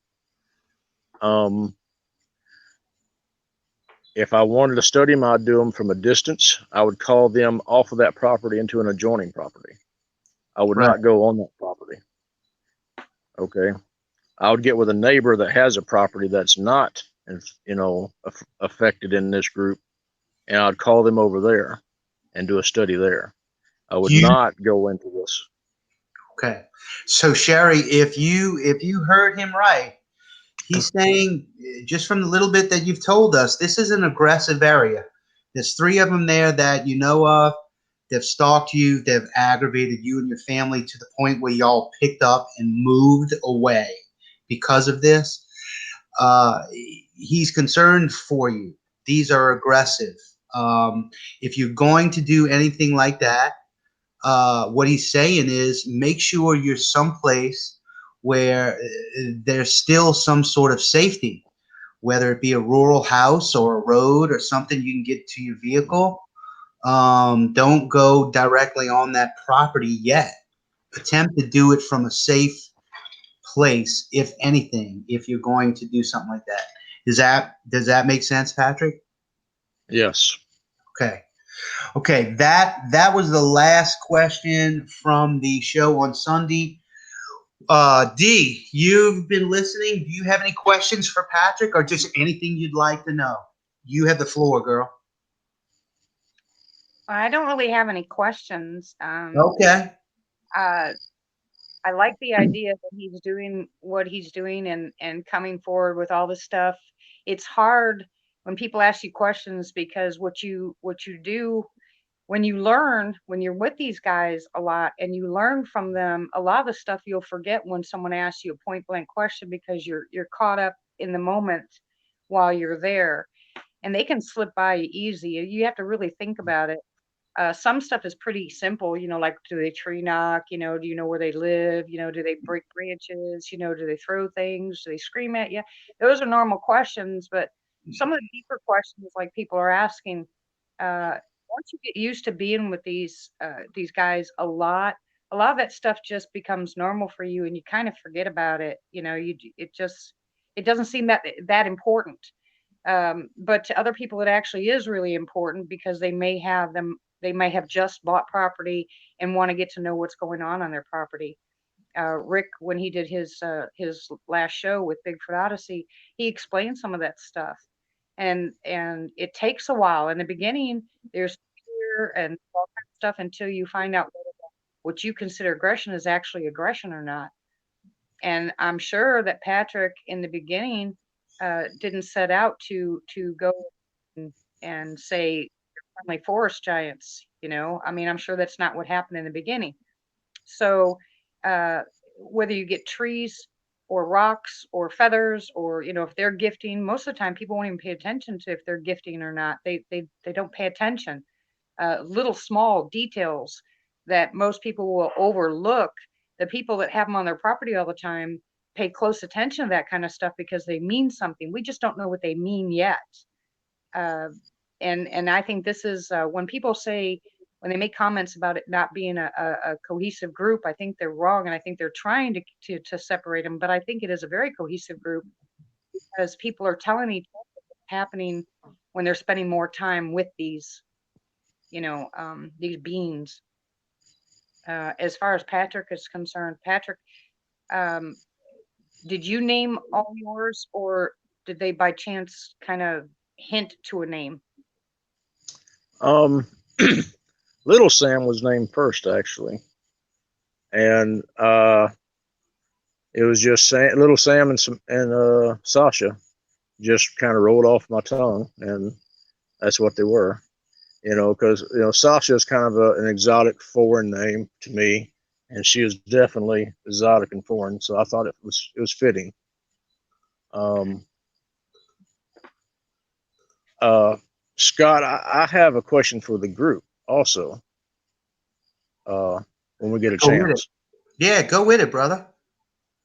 If I wanted to study them, I'd do them from a distance. I would call them off of that property into an adjoining property. I would not go on that property. Okay. I would get with a neighbor that has a property that's not, affected in this group, and I'd call them over there and do a study there. I would not go into this. Okay. So Sherry, if you heard him right, he's saying, just from the little bit that you've told us, this is an aggressive area. There's 3 of them there that you know of. They've stalked you. They've aggravated you and your family to the point where y'all picked up and moved away because of this. He's concerned for you. These are aggressive. If you're going to do anything like that, what he's saying is make sure you're someplace where there's still some sort of safety, whether it be a rural house or a road or something you can get to your vehicle. Don't go directly on that property yet. Attempt to do it from a safe place, if anything, if you're going to do something like that. Does that make sense, Patrick? Yes. Okay, that was the last question from the show on Sunday. Dee, you've been listening. Do you have any questions for Patrick or just anything you'd like to know? You have the floor, girl. I don't really have any questions. Okay. I like the idea that he's doing what he's doing and coming forward with all this stuff. It's hard when people ask you questions because what you do when you learn, when you're with these guys a lot and you learn from them, a lot of the stuff you'll forget when someone asks you a point blank question because you're caught up in the moment while you're there, and they can slip by you easy. You have to really think about it. Some stuff is pretty simple, like do they tree knock? Do you know where they live? Do they break branches? Do they throw things? Do they scream at you? Those are normal questions, but some of the deeper questions, like people are asking, once you get used to being with these guys a lot of that stuff just becomes normal for you, and you kind of forget about it. It doesn't seem that important. But to other people, it actually is really important because they may have just bought property and want to get to know what's going on their property. Rick, when he did his last show with Bigfoot Odyssey, he explained some of that stuff, and it takes a while. In the beginning, there's fear and all kinds of stuff until you find out whether what you consider aggression is actually aggression or not. And I'm sure that Patrick, in the beginning, didn't set out to go and say friendly forest giants. I mean, I'm sure that's not what happened in the beginning. So whether you get trees or rocks or feathers, or if they're gifting, most of the time people won't even pay attention to if they're gifting or not. They don't pay attention. Little small details that most people will overlook. The people that have them on their property all the time pay close attention to that kind of stuff because they mean something. We just don't know what they mean yet. And I think this is when people say, when they make comments about it not being a cohesive group, I think they're wrong, and I think they're trying to separate them. But I think it is a very cohesive group because people are telling each other happening when they're spending more time with these, these beings. As far as Patrick is concerned, Patrick, um, did you name all yours, or did they by chance kind of hint to a name? Little Sam was named first, actually, and it was just Little Sam and Sasha just kind of rolled off my tongue, and that's what they were. Because Sasha is kind of an exotic foreign name to me, and she is definitely exotic and foreign, so I thought it was fitting. Scott, I have a question for the group also. When we get a chance. Yeah, go with it, brother.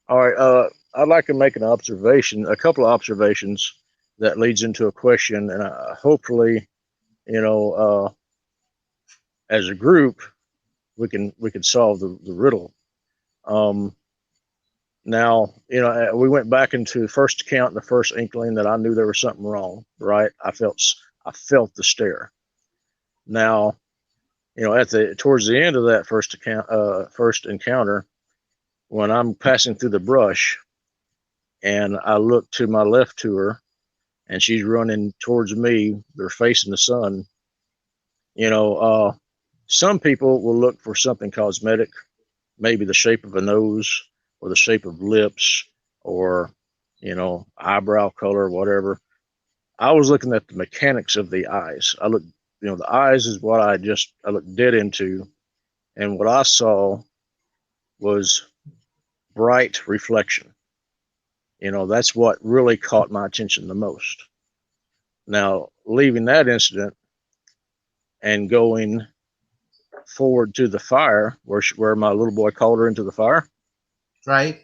All right. I'd like to make a couple of observations that leads into a question, and hopefully, as a group, we can solve the riddle. Now, we went back into the first account, the first inkling that I knew there was something wrong. Right? I felt the stare. Now, towards the end of that first encounter, when I'm passing through the brush, and I look to my left to her, and she's running towards me. They're facing the sun. Some people will look for something cosmetic, maybe the shape of a nose or the shape of lips or, eyebrow color, whatever. I was looking at the mechanics of the eyes. The eyes is what I looked dead into. And what I saw was bright reflection. That's what really caught my attention the most. Now, leaving that incident and going forward to the fire, where my little boy called her into the fire. Right.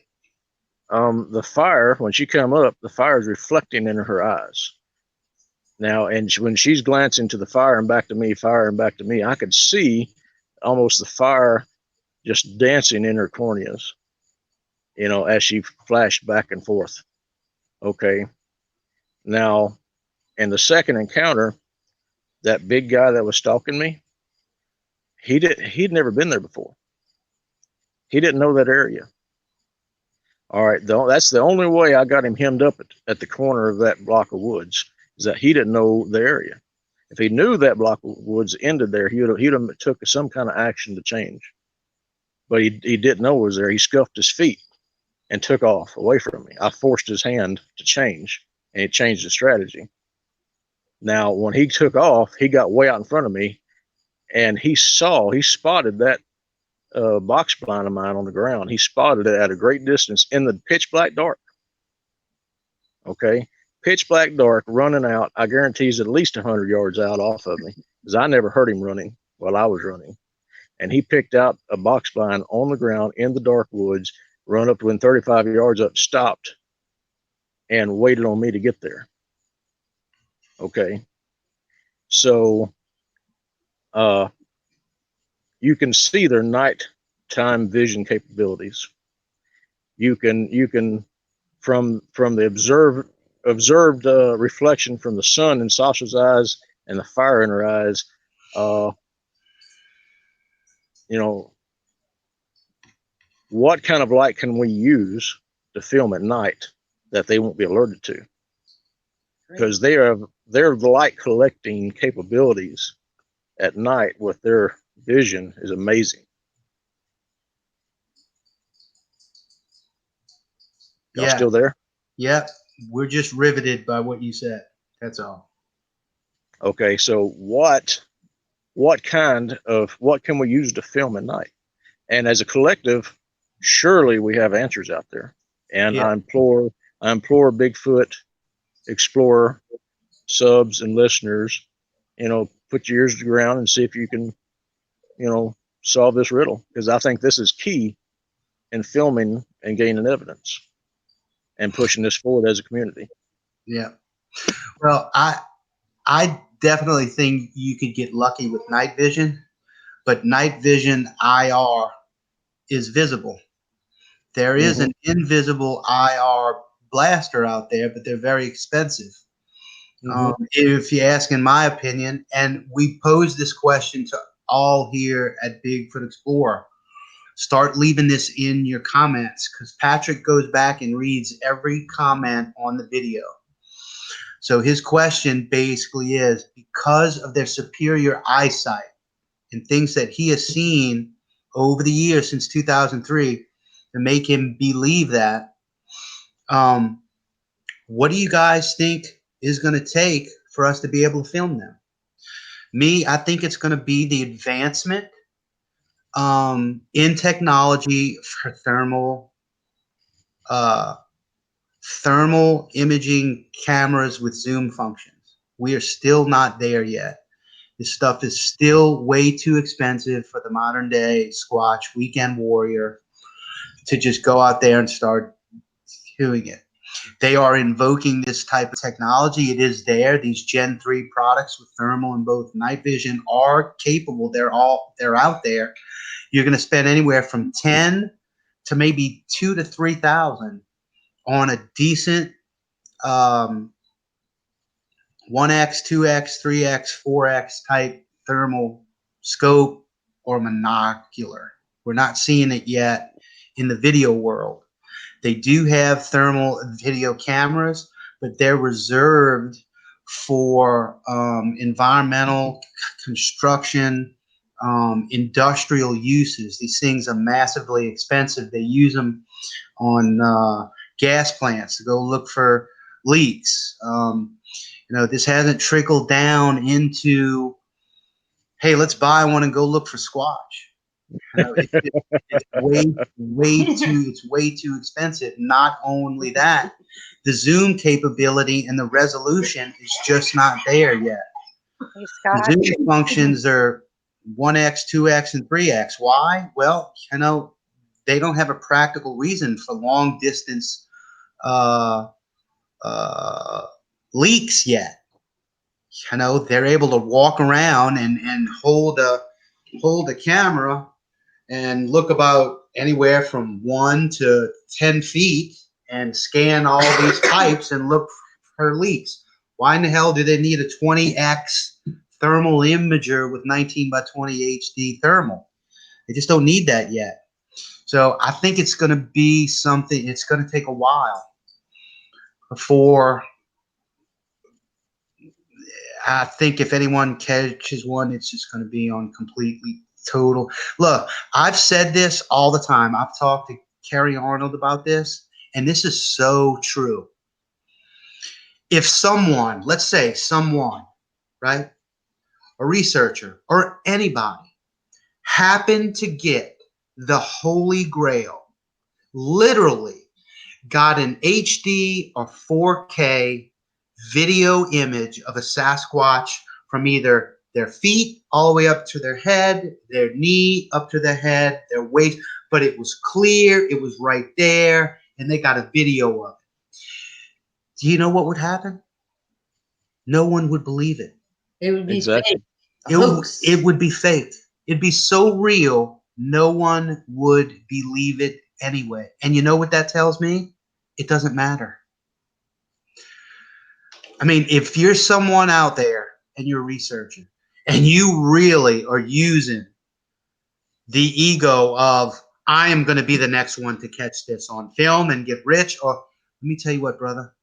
The fire, when she come up, the fire is reflecting in her eyes. Now, and when she's glancing to the fire and back to me, I could see almost the fire just dancing in her corneas, as she flashed back and forth. Okay. Now, in the second encounter, that big guy that was stalking me, he'd never been there before. He didn't know that area. All right, that's the only way I got him hemmed up at the corner of that block of woods, is that he didn't know the area. If he knew that block of woods ended there, he'd have took some kind of action to change. But he didn't know it was there. He scuffed his feet and took off away from me. I forced his hand to change, and he changed the strategy. Now, when he took off, he got way out in front of me, and he spotted that box blind of mine on the ground. He spotted it at a great distance in the pitch black dark. Okay, pitch black dark, running out. I guarantee he's at least 100 yards out off of me, because I never heard him running while I was running. And he picked out a box blind on the ground in the dark woods, run up within 35 yards up, stopped, and waited on me to get there. Okay, so you can see their nighttime vision capabilities. You can from the observed reflection from the sun in Sasha's eyes and the fire in her eyes. What kind of light can we use to film at night that they won't be alerted to? Because their light collecting capabilities at night with their vision is amazing. Y'all still there? Yeah, we're just riveted by what you said. That's all. Okay, so what can we use to film at night? And as a collective, surely we have answers out there. And yeah. I implore Bigfoot Explorer subs and listeners, put your ears to the ground and see if you can, solve this riddle, because I think this is key in filming and gaining evidence and pushing this forward as a community. Yeah. Well, I definitely think you could get lucky with night vision, but night vision IR is visible. There is an invisible IR blaster out there, but they're very expensive. If you ask in my opinion, and we pose this question to all here at Bigfoot Explorer, start leaving this in your comments because Patrick goes back and reads every comment on the video. So his question basically is, because of their superior eyesight and things that he has seen over the years since 2003 to make him believe that, what do you guys think is going to take for us to be able to film them? Me, I think it's going to be the advancement in technology for thermal imaging cameras with zoom functions. We are still not there yet. This stuff is still way too expensive for the modern day Squatch weekend warrior to just go out there and start doing it. They are invoking this type of technology. It is there. These Gen 3 products with thermal and both night vision are capable. They're out there. You're going to spend anywhere from 10 to maybe 2 to 3,000 on a decent 1x, 2x, 3x, 4x type thermal scope or monocular. We're not seeing it yet in the video world. They do have thermal video cameras, but they're reserved for environmental construction, industrial uses. These things are massively expensive. They use them on gas plants to go look for leaks. This hasn't trickled down into, hey, let's buy one and go look for squatch. It's way too expensive. Not only that, the zoom capability and the resolution is just not there yet. The zoom functions are 1x, 2x, and 3x. Why? Well, they don't have a practical reason for long distance leaks yet. They're able to walk around and hold a camera and look about anywhere from 1 to 10 feet and scan all these pipes and look for leaks. Why in the hell do they need a 20x thermal imager with 19 by 20 HD thermal? They just don't need that yet. So I think it's going to be something, it's going to take a while before, I think if anyone catches one, it's just going to be on completely total. Look, I've said this all the time. I've talked to Kerry Arnold about this, and this is so true. If someone, let's say someone, right, a researcher or anybody, happened to get the Holy Grail, literally got an HD or 4K video image of a Sasquatch from either their feet all the way up to their head, their knee up to their head, their waist, but it was clear, it was right there, and they got a video of it. Do you know what would happen? No one would believe it. It would be fake. It would be fake. It'd be so real, no one would believe it anyway. And you know what that tells me? It doesn't matter. I mean, if you're someone out there and you're researching and you really are using the ego of, I am going to be the next one to catch this on film and get rich, or let me tell you what, brother,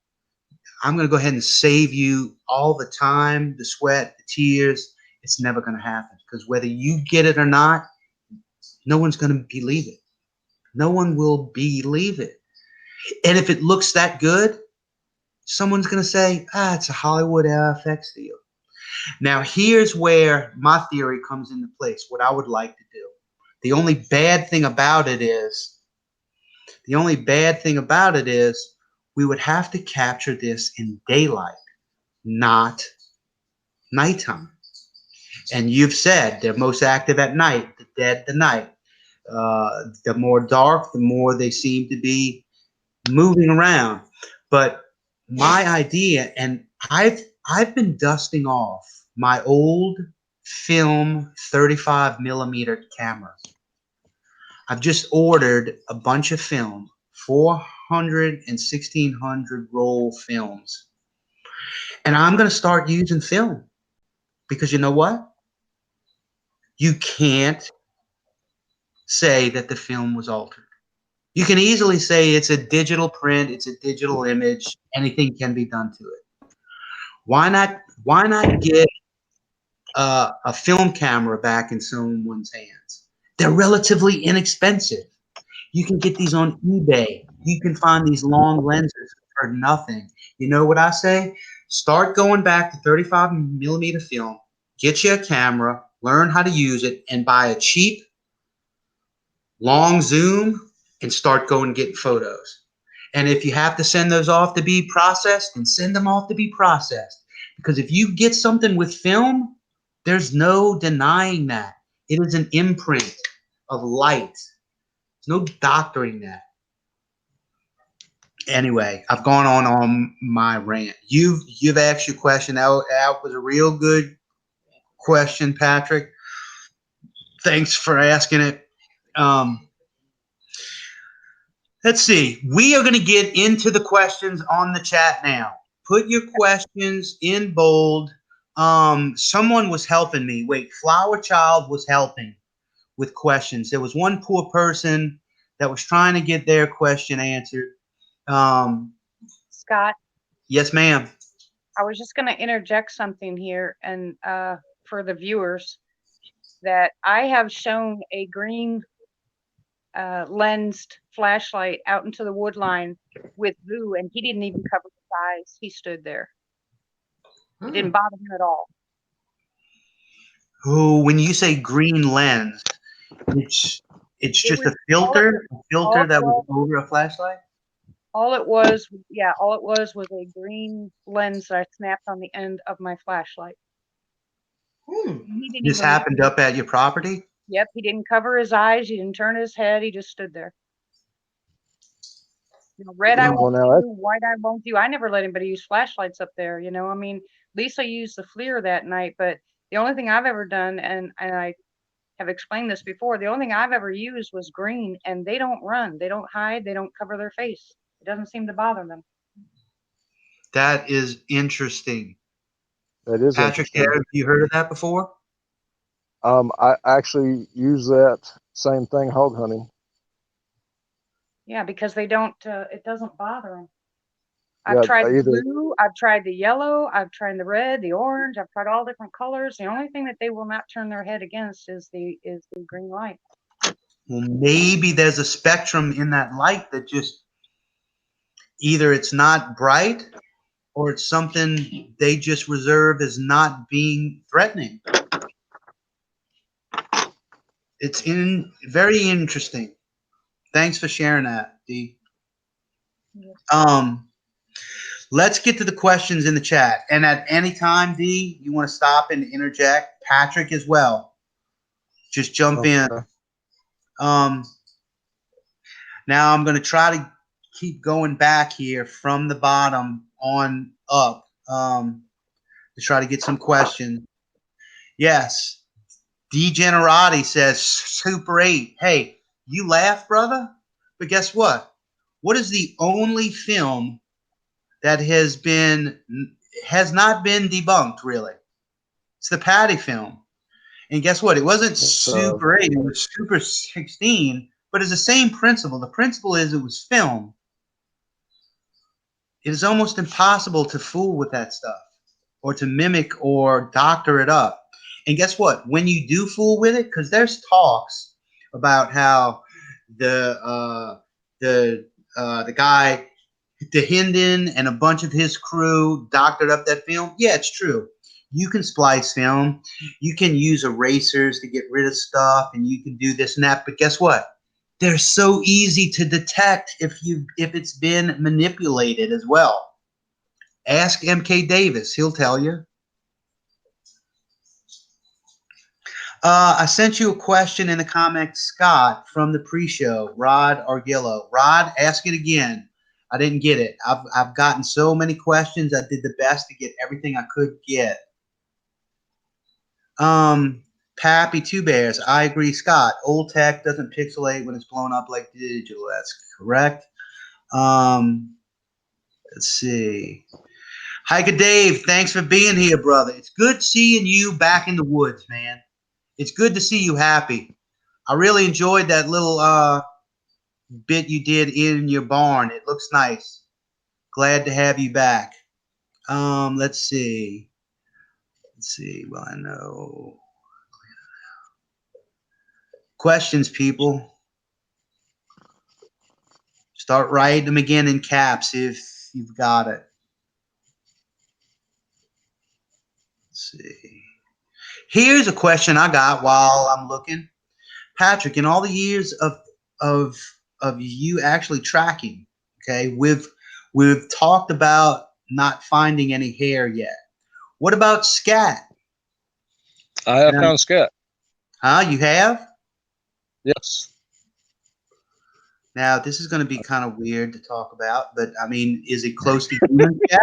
I'm going to go ahead and save you all the time, the sweat, the tears. It's never going to happen, because whether you get it or not, no one's going to believe it. No one will believe it. And if it looks that good, someone's going to say, it's a Hollywood FX deal. Now, here's where my theory comes into place, what I would like to do. The only bad thing about it is we would have to capture this in daylight, not nighttime. And you've said they're most active at night, the dead the night. The more dark, the more they seem to be moving around. But my idea, and I've been dusting off my old film 35 millimeter cameras. I've just ordered a bunch of film, 400 and 1600 roll films. And I'm going to start using film because you know what? You can't say that the film was altered. You can easily say it's a digital print, it's a digital image, anything can be done to it. Why not get a film camera back in someone's hands? They're relatively inexpensive. You can get these on eBay. You can find these long lenses for nothing. You know what I say? Start going back to 35 millimeter film, get you a camera, learn how to use it, and buy a cheap long zoom and start going getting photos. And if you have to send those off to be processed, then send them off to be processed. Because if you get something with film, there's no denying that. It is an imprint of light. There's no doctoring that. Anyway, I've gone on my rant. You've asked your question. That was a real good question, Patrick. Thanks for asking it. Let's see. We are going to get into the questions on the chat now. Put your questions in bold. Someone was helping me. Wait, Flower Child was helping with questions. There was one poor person that was trying to get their question answered. Scott, Yes, ma'am. I was just going to interject something here, and for the viewers, that I have shown a green lensed flashlight out into the wood line with Boo, and he didn't even cover his eyes. He stood there. It didn't bother him at all. Oh, when you say green lens, it's just a filter that was over a flashlight. All it was was a green lens that I snapped on the end of my flashlight. This happened up at your property? Yep, he didn't cover his eyes. He didn't turn his head. He just stood there. You know, red eye won't do, white eye won't do. I never let anybody use flashlights up there. You know, I mean, Lisa used the FLIR that night, but the only thing I've ever done, and I have explained this before, the only thing I've ever used was green, and they don't run, they don't hide, they don't cover their face. It doesn't seem to bother them. That is interesting. That is Patrick, interesting. have you heard of that before? I actually use that same thing hog hunting. Yeah, because they don't, it doesn't bother them. I've tried the blue, I've tried the yellow, I've tried the red, the orange, I've tried all different colors. The only thing that they will not turn their head against is the green light. Well, maybe there's a spectrum in that light that just either it's not bright or it's something they just reserve as not being threatening. It's very interesting. Thanks for sharing that, Dee. Let's get to the questions in the chat. And at any time, Dee, you want to stop and interject, Patrick as well. Just jump in. Now I'm going to try to keep going back here from the bottom on up to try to get some questions. Yes. Degenerati says, Super 8. Hey, you laugh, brother? But guess what? What is the only film that has not been debunked, really? It's the Patty film. And guess what? It wasn't Super 8. It was Super 16. But it's the same principle. The principle is it was film. It is almost impossible to fool with that stuff or to mimic or doctor it up. And guess what? When you do fool with it, because there's talks about how the guy, DeHinden, and a bunch of his crew doctored up that film. Yeah, it's true. You can splice film. You can use erasers to get rid of stuff, and you can do this and that. But guess what? They're so easy to detect if it's been manipulated as well. Ask MK Davis. He'll tell you. I sent you a question in the comments, Scott, from the pre-show, Rod Argillo. Rod, ask it again. I didn't get it. I've gotten so many questions. I did the best to get everything I could get. Pappy Two Bears, I agree, Scott. Old tech doesn't pixelate when it's blown up like digital. That's correct. Let's see. Hiker Dave, thanks for being here, brother. It's good seeing you back in the woods, man. It's good to see you happy. I really enjoyed that little bit you did in your barn. It looks nice. Glad to have you back. Let's see. Well, I know. Questions, people. Start writing them again in caps if you've got it. Let's see. Here's a question I got while I'm looking. Patrick, in all the years of you actually tracking, okay, we've talked about not finding any hair yet. What about scat? I have found scat. Huh? You have? Yes. Now, this is going to be kind of weird to talk about, but I mean, is it close to human scat?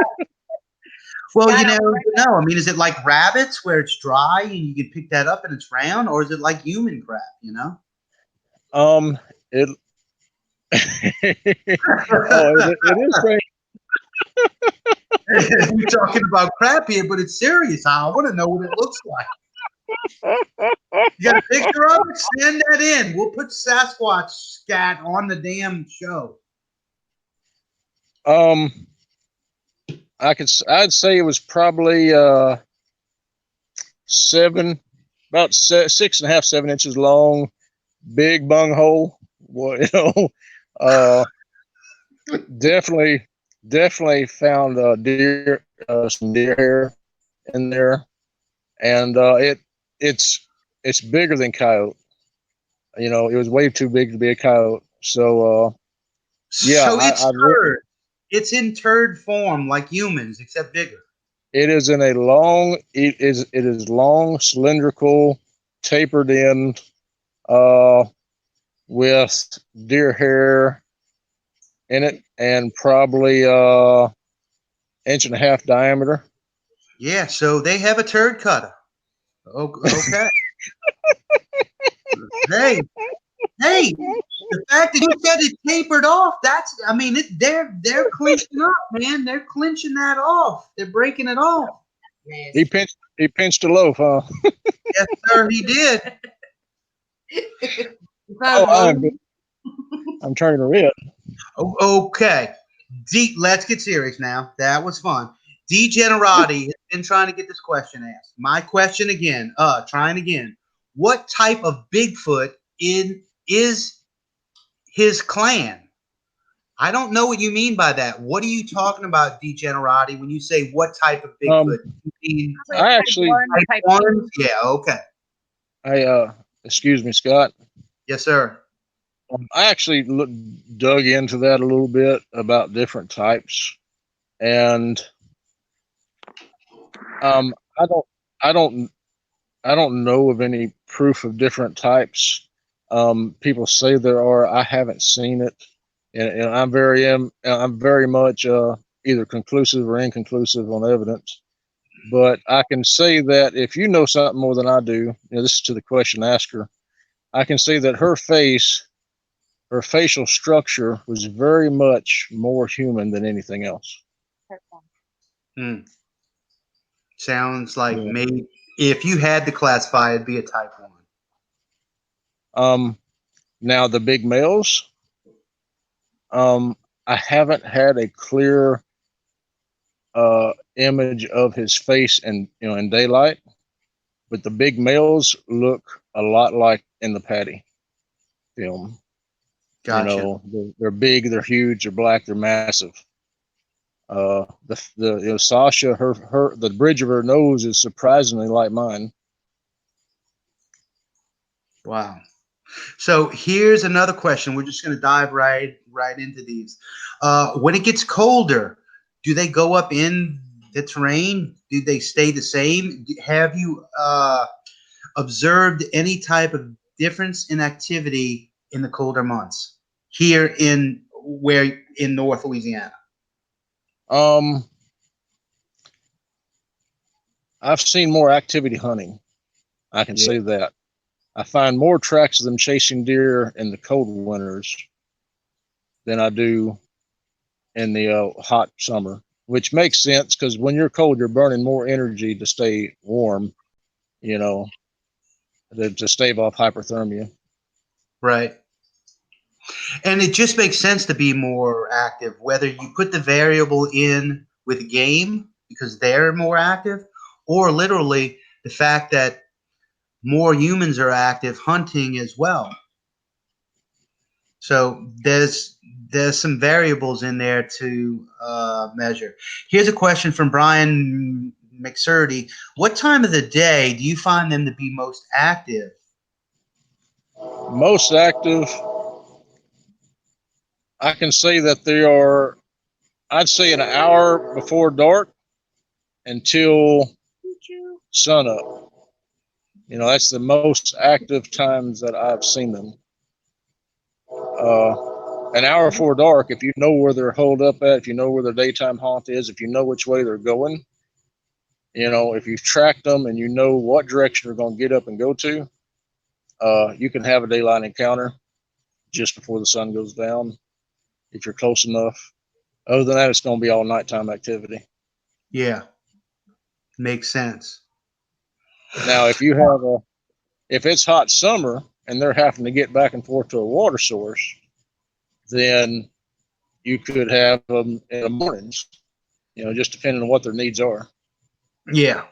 Well, you never know. I mean, is it like rabbits where it's dry and you can pick that up and it's round, or is it like human crap? You know? It. It is strange. We're talking about crap here, but it's serious. I want to know what it looks like. You got a picture of it? Send that in. We'll put Sasquatch scat on the damn show. I'd say it was probably about 6.5, 7 inches long, big bung hole. Well, definitely found some deer hair in there, and it's bigger than coyote. It was way too big to be a coyote. So yeah, so it's turd. It's in turd form like humans, except bigger. It is in a long. It is long, cylindrical, tapered in, with deer hair in it, and probably 1.5 inch diameter. Yeah, so they have a turd cutter. Okay. Hey, the fact that you said it tapered off, they're clinching up, man. They're clinching that off. They're breaking it off. He pinched a loaf, huh? Yes, sir, he did. I'm turning red. Okay. Let's get serious now. That was fun. Degenerati has been trying to get this question asked. My question again, trying again. What type of Bigfoot is his clan? I don't know what you mean by that. What are you talking about, Degenerati, when you say what type of Bigfoot? You mean type one? Yeah, okay. Excuse me, Scott. Yes, sir. I actually dug into that a little bit about different types, and I don't know of any proof of different types. People say there are. I haven't seen it, and I'm very much either conclusive or inconclusive on evidence. But I can say that if you know something more than I do, this is to the question asker. I can say that her facial structure was very much more human than anything else. Sounds like maybe if you had to classify, it'd be a type 1. Now the big males, I haven't had a clear image of his face in daylight, but the big males look a lot like in the Patty film. Gotcha. They're big, they're huge, they're black, they're massive. Sasha, the bridge of her nose is surprisingly like mine. Wow. So here's another question. We're just going to dive right into these. When it gets colder, do they go up in the terrain? Do they stay the same? Have you observed any type of difference in activity in the colder months here in North Louisiana? I've seen more activity hunting. I can say that. I find more tracks of them chasing deer in the cold winters than I do in the hot summer which makes sense because when you're cold, you're burning more energy to stay warm, you know, to stave off hyperthermia. Right. And it just makes sense to be more active, whether you put the variable in with game because they're more active, or literally the fact that more humans are active hunting as well. So there's some variables in there to measure. Here's a question from Brian McSurdy. What time of the day do you find them to be most active? Most active, I can say that they are, I'd say an hour before dark until sun up. You know, that's the most active times that I've seen them. An hour before dark, if you know where they're holed up at, if you know where their daytime haunt is, if you know which way they're going, you know, if you've tracked them and you know what direction they're going to get up and go to, you can have a daylight encounter just before the sun goes down if you're close enough. Other than that, it's going to be all nighttime activity. Yeah, makes sense. Now, if it's hot summer and they're having to get back and forth to a water source, then you could have them in the mornings, you know, just depending on what their needs are. Yeah.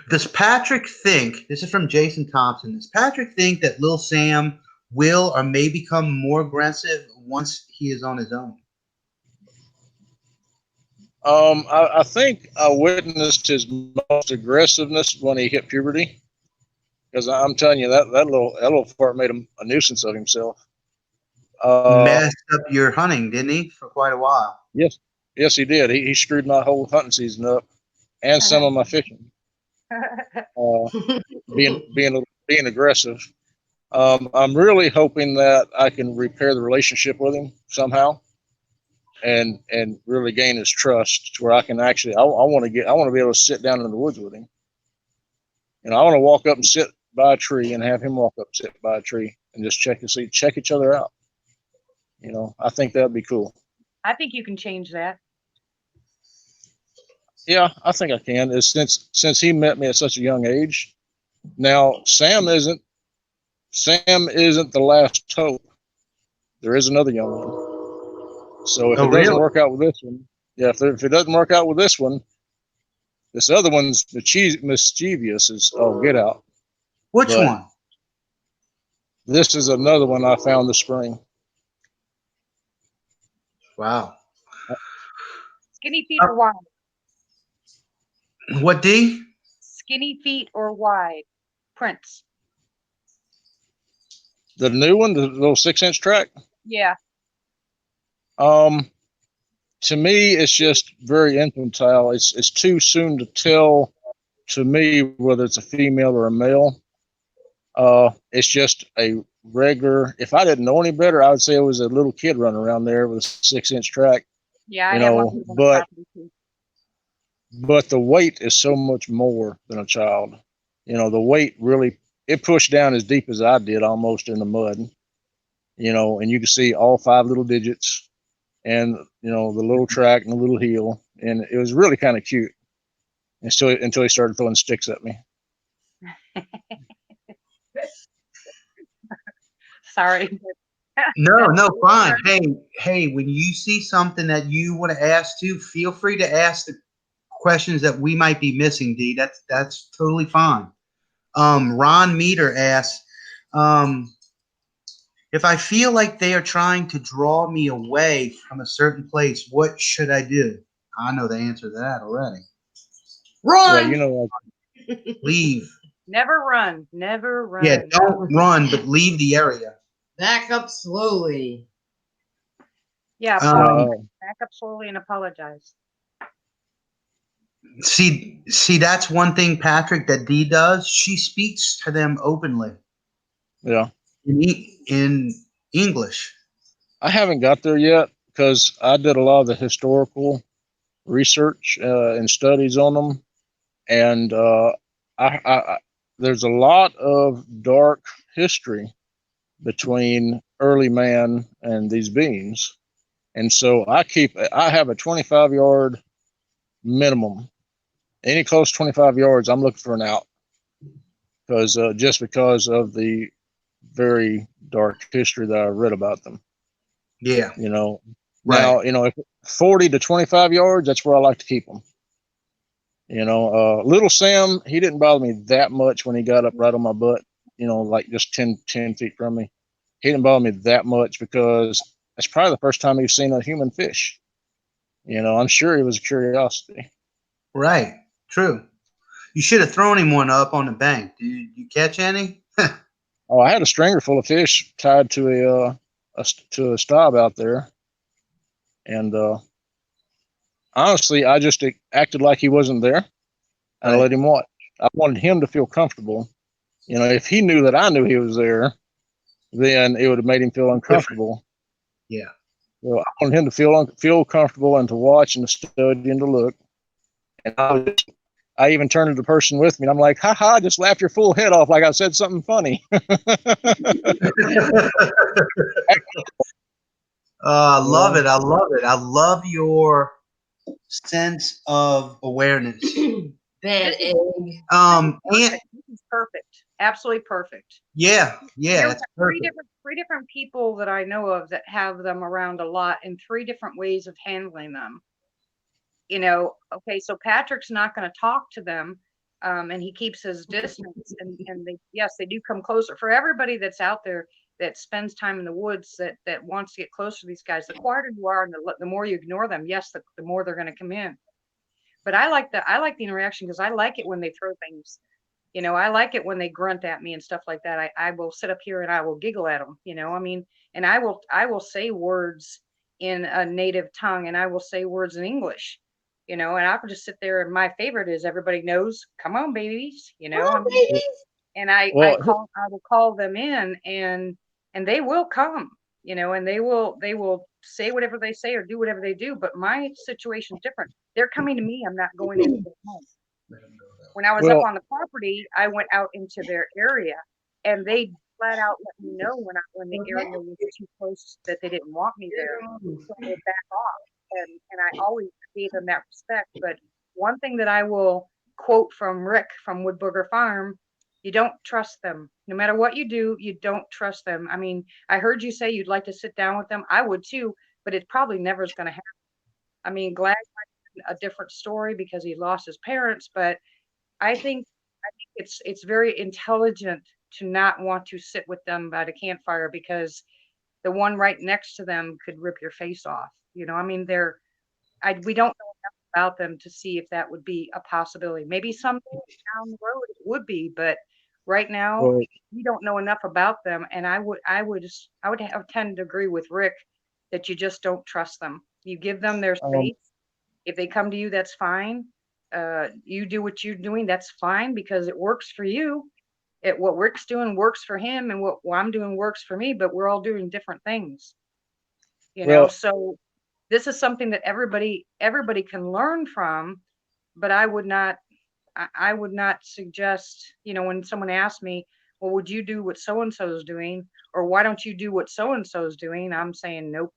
Does Patrick think, this is from Jason Thompson, does Patrick think that Lil Sam will or may become more aggressive once he is on his own? I think I witnessed his most aggressiveness when he hit puberty, because I'm telling you that little fart made him a nuisance of himself. Messed up your hunting, didn't he, for quite a while? Yes, he did. He screwed my whole hunting season up, and some of my fishing. Being aggressive. I'm really hoping that I can repair the relationship with him somehow, and really gain his trust to where I can actually. I want to be able to sit down in the woods with him. You know, I want to walk up and sit by a tree and have him walk up and sit by a tree and just check each other out. You know, I think that'd be cool. I think you can change that. Yeah, I think I can. It's since he met me at such a young age. Now, Sam isn't the last hope. There is another young one. So if it doesn't work out with this one, if it doesn't work out with this one, this other one's mischievous as get out. Which one? This is another one I found this spring. Wow. Skinny feet or wide? What, D? Skinny feet or wide prints? The new one, the little 6-inch track? Yeah. To me, it's just very infantile. It's too soon to tell to me whether it's a female or a male. It's just a regular. If I didn't know any better, I would say it was a little kid running around there with a 6-inch track. Yeah, I have one. But the weight is so much more than a child. You know, the weight really, it pushed down as deep as I did almost in the mud, you know, and you can see all 5 little digits and, you know, the little track and the little heel. And it was really kind of cute until he started throwing sticks at me. Sorry. No, fine. Hey, when you see something that you want to ask to, feel free to ask the questions that we might be missing, D. That's totally fine. Ron Meter asks, if I feel like they are trying to draw me away from a certain place, what should I do? I know the answer to that already. Run! Yeah, you know, leave. Never run. Never run. Yeah, don't run, but leave the area. Back up slowly. Yeah, back up slowly and apologize. See, that's one thing, Patrick, that Dee does. She speaks to them openly. Yeah. In English. I haven't got there yet because I did a lot of the historical research and studies on them, and I there's a lot of dark history between early man and these beings. And so I have a 25 yard minimum. Any close 25 yards, I'm looking for an out, because just because of the very dark history that I read about them. Yeah. You know, Right. now, you know, if 40 to 25 yards, that's where I like to keep them. You know, little Sam, he didn't bother me that much when he got up right on my butt, you know, like just 10 feet from me. He didn't bother me that much because it's probably the first time he's seen a human fish. You know, I'm sure it was a curiosity. Right. True. You should have thrown him one up on the bank. Did you catch any? Oh, I had a stringer full of fish tied to a stub out there, and honestly, I just acted like he wasn't there, and I let him watch. I wanted him to feel comfortable. You know, if he knew that I knew he was there, then it would have made him feel uncomfortable. Yeah. So I wanted him to feel comfortable and to watch and to study and to look. And I even turned to the person with me, and I'm like, "Ha ha! Just laughed your full head off like I said something funny." I love it. I love it. I love your sense of awareness. Bad egg. And This is perfect. Absolutely perfect. yeah, There it's are perfect. three different people that I know of that have them around a lot, and three different ways of handling them. You know, okay, so Patrick's not going to talk to them, and he keeps his distance, and they, yes, they do come closer. For everybody that's out there that spends time in the woods that wants to get closer to these guys, the quieter you are and the more you ignore them, yes, the more they're going to come in. But I like the interaction, because I like it when they throw things. You know, I like it when they grunt at me and stuff like that. I will sit up here and I will giggle at them, you know, I mean, and I will say words in a native tongue, and I will say words in English, you know, and I will just sit there. And my favorite is everybody knows, come on, babies, you know, I mean, and I will call them in, and they will come, you know, and they will say whatever they say or do whatever they do. But my situation's different. They're coming to me. I'm not going into their home. When I was up on the property, I went out into their area, and they flat out let me know when the area was too close, that they didn't want me there, so they would back off. And I always gave them that respect. But one thing that I will quote from Rick from Woodburger Farm: you don't trust them. No matter what you do, you don't trust them. I mean, I heard you say you'd like to sit down with them. I would too, but it probably never is going to happen. I mean, Glad a different story because he lost his parents, but I think it's very intelligent to not want to sit with them by the campfire, because the one right next to them could rip your face off. You know, I mean, we don't know enough about them to see if that would be a possibility. Maybe someday down the road it would be, but right now we don't know enough about them. And I would tend to agree with Rick that you just don't trust them. You give them their space. If they come to you, that's fine. You do what you're doing, that's fine, because it works for you. What Rick's doing works for him, and what I'm doing works for me, but we're all doing different things. You know, so this is something that everybody can learn from, but I would not suggest, you know, when someone asks me, well, would you do what so and so is doing, or why don't you do what so and so is doing? I'm saying nope.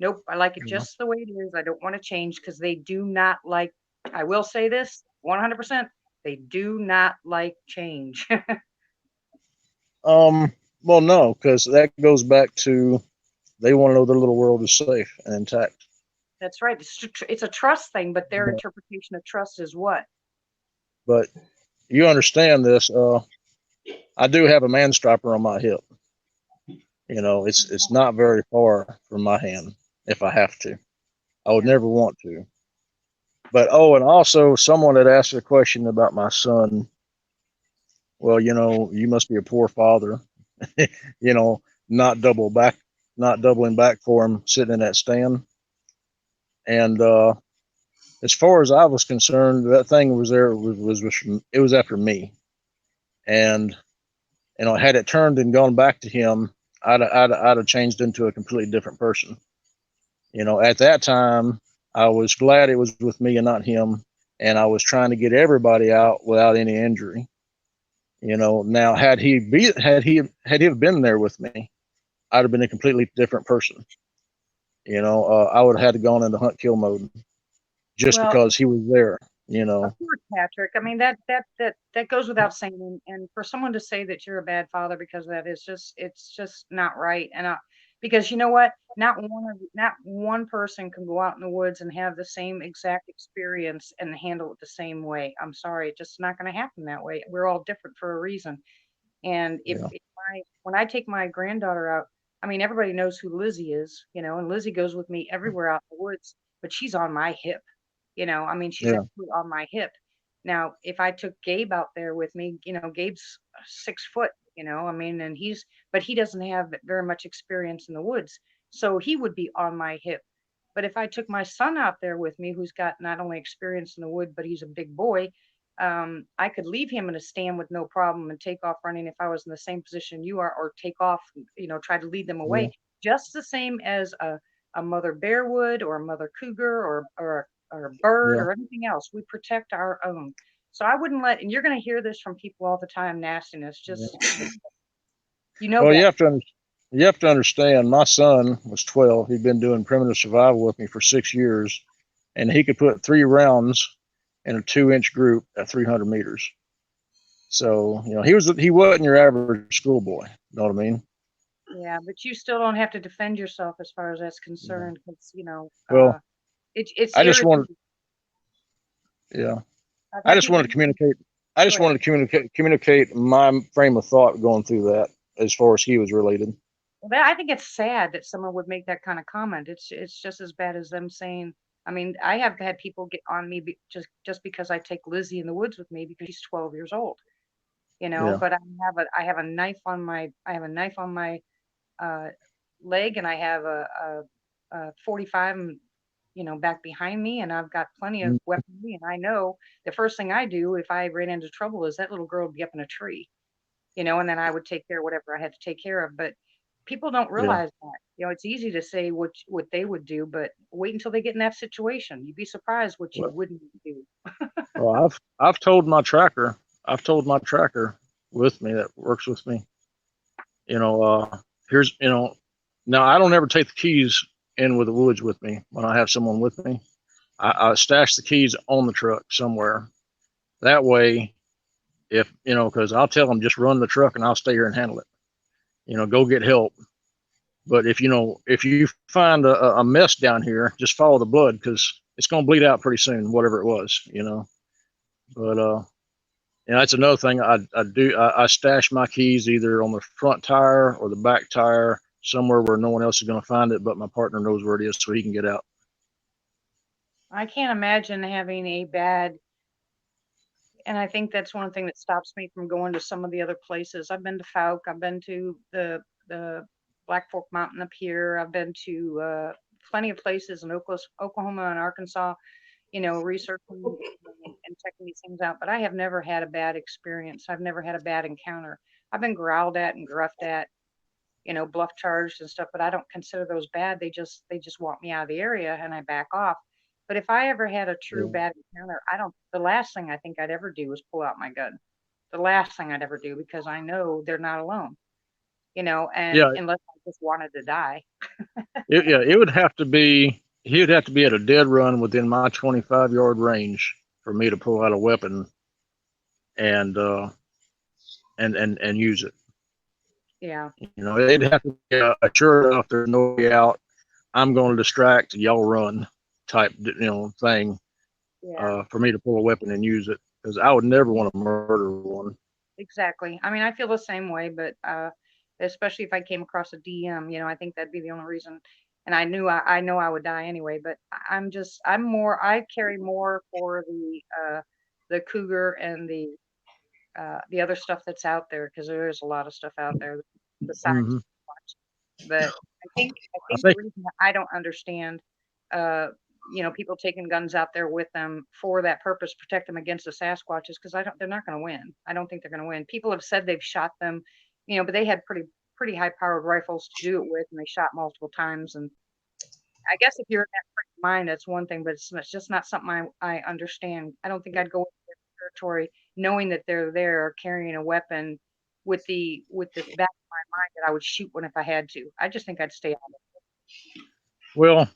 Nope, I like it just the way it is. I don't want to change, because they do not like, I will say this 100%, they do not like change. Well, no, because that goes back to they want to know their little world is safe and intact. That's right. It's a trust thing, but their interpretation of trust is what? But you understand this. I do have a man striper on my hip. You know, it's not very far from my hand if I have to. I would never want to. But and also someone had asked a question about my son. Well, you know, you must be a poor father, you know, not doubling back for him sitting in that stand. And as far as I was concerned, that thing was there it was after me. And you know, had it turned and gone back to him, I'd have changed into a completely different person. You know, at that time, I was glad it was with me and not him, and I was trying to get everybody out without any injury. You know, now had he been there with me, I'd have been a completely different person. I would have had to gone into hunt kill mode just Well, because he was there. of course, Patrick. I mean, that goes without saying. And for someone to say that you're a bad father because of that is it's just not right. And because you know what, not one person can go out in the woods and have the same exact experience and handle it the same way. I'm sorry, it's just not going to happen that way. We're all different for a reason. And Yeah. when I take my granddaughter out, I mean, everybody knows who Lizzie is, and Lizzie goes with me everywhere out in the woods, but she's on my hip. I mean, she's Yeah. actually on my hip. Now, if I took Gabe out there with me, Gabe's 6 foot, I mean, but he doesn't have very much experience in the woods. So he would be on my hip. But if I took my son out there with me, who's got not only experience in the wood, but he's a big boy, I could leave him in a stand with no problem and take off running if I was in the same position you are, or take off, try to lead them Yeah. away, just the same as a mother bear would, or a mother cougar, or a bird, Yeah. or anything else. We protect our own. So I wouldn't and you're going to hear this from people all the time, nastiness, just, Well, that. you have to understand. My son was 12. He'd been doing primitive survival with me for 6 years, and he could put 3 rounds in a 2-inch group at 300 meters. So he wasn't your average schoolboy. You know what I mean? Yeah, but you still don't have to defend yourself as far as that's concerned, because Well, it's I just wanted, irritating. yeah, I've I had just people. wanted to communicate. I just Go ahead. wanted to communicate my frame of thought going through that as far as he was related. Well, I think it's sad that someone would make that kind of comment. It's just as bad as them saying. I mean, I have had people get on me just because I take Lizzie in the woods with me because she's 12 years old. Yeah. But I have a knife on my uh, leg, and I have a 45, back behind me, and I've got plenty of weaponry. And I know the first thing I do if I ran into trouble is that little girl would be up in a tree, and then I would take care of whatever I had to take care of. But people don't Yeah. realize that. It's easy to say what they would do, but wait until they get in that situation. You'd be surprised what you Well, wouldn't do. I've told my tracker. I've told my tracker with me that works with me. Here's now I don't ever take the keys in with the woods with me when I have someone with me. I stash the keys on the truck somewhere. That way, if because I'll tell them just run the truck and I'll stay here and handle it. Go get help. But if you find a mess down here, just follow the blood because it's going to bleed out pretty soon, whatever it was. But that's another thing I do. I stash my keys either on the front tire or the back tire, somewhere where no one else is going to find it, but my partner knows where it is, so he can get out. I can't imagine having a bad. And I think that's one thing that stops me from going to some of the other places. I've been to Fouke. I've been to the Black Fork Mountain up here. I've been to plenty of places in Oklahoma and Arkansas, researching and checking these things out. But I have never had a bad experience. I've never had a bad encounter. I've been growled at and gruffed at, bluff charged and stuff, but I don't consider those bad. They just want me out of the area and I back off. But if I ever had a true Yeah. bad encounter, the last thing I think I'd ever do is pull out my gun. The last thing I'd ever do, because I know they're not alone, and Yeah, unless I just wanted to die. it would have to be. He would have to be at a dead run within my 25-yard range for me to pull out a weapon and and use it. Yeah. It'd have to be sure enough there's no way out. I'm going to distract, y'all run type thing Yeah. for me to pull a weapon and use it, because I would never want to murder one. Exactly. I mean, I feel the same way, but especially if I came across a DM, I think that'd be the only reason. And I know I would die anyway, but I carry more for the cougar and the other stuff that's out there, because there is a lot of stuff out there besides Mm-hmm. Sasquatch. But I I think the think reason that I don't understand, uh, people taking guns out there with them for that purpose, protect them against the Sasquatch, is because they're not going to win. I don't think they're going to win. People have said they've shot them, but they had pretty high powered rifles to do it with, and they shot multiple times. And I guess if you're in that frame of mind, that's one thing, but it's just not something I understand. I don't think I'd go into their territory knowing that they're there carrying a weapon, with the back of my mind that I would shoot one if I had to. I just think I'd stay on it. Well,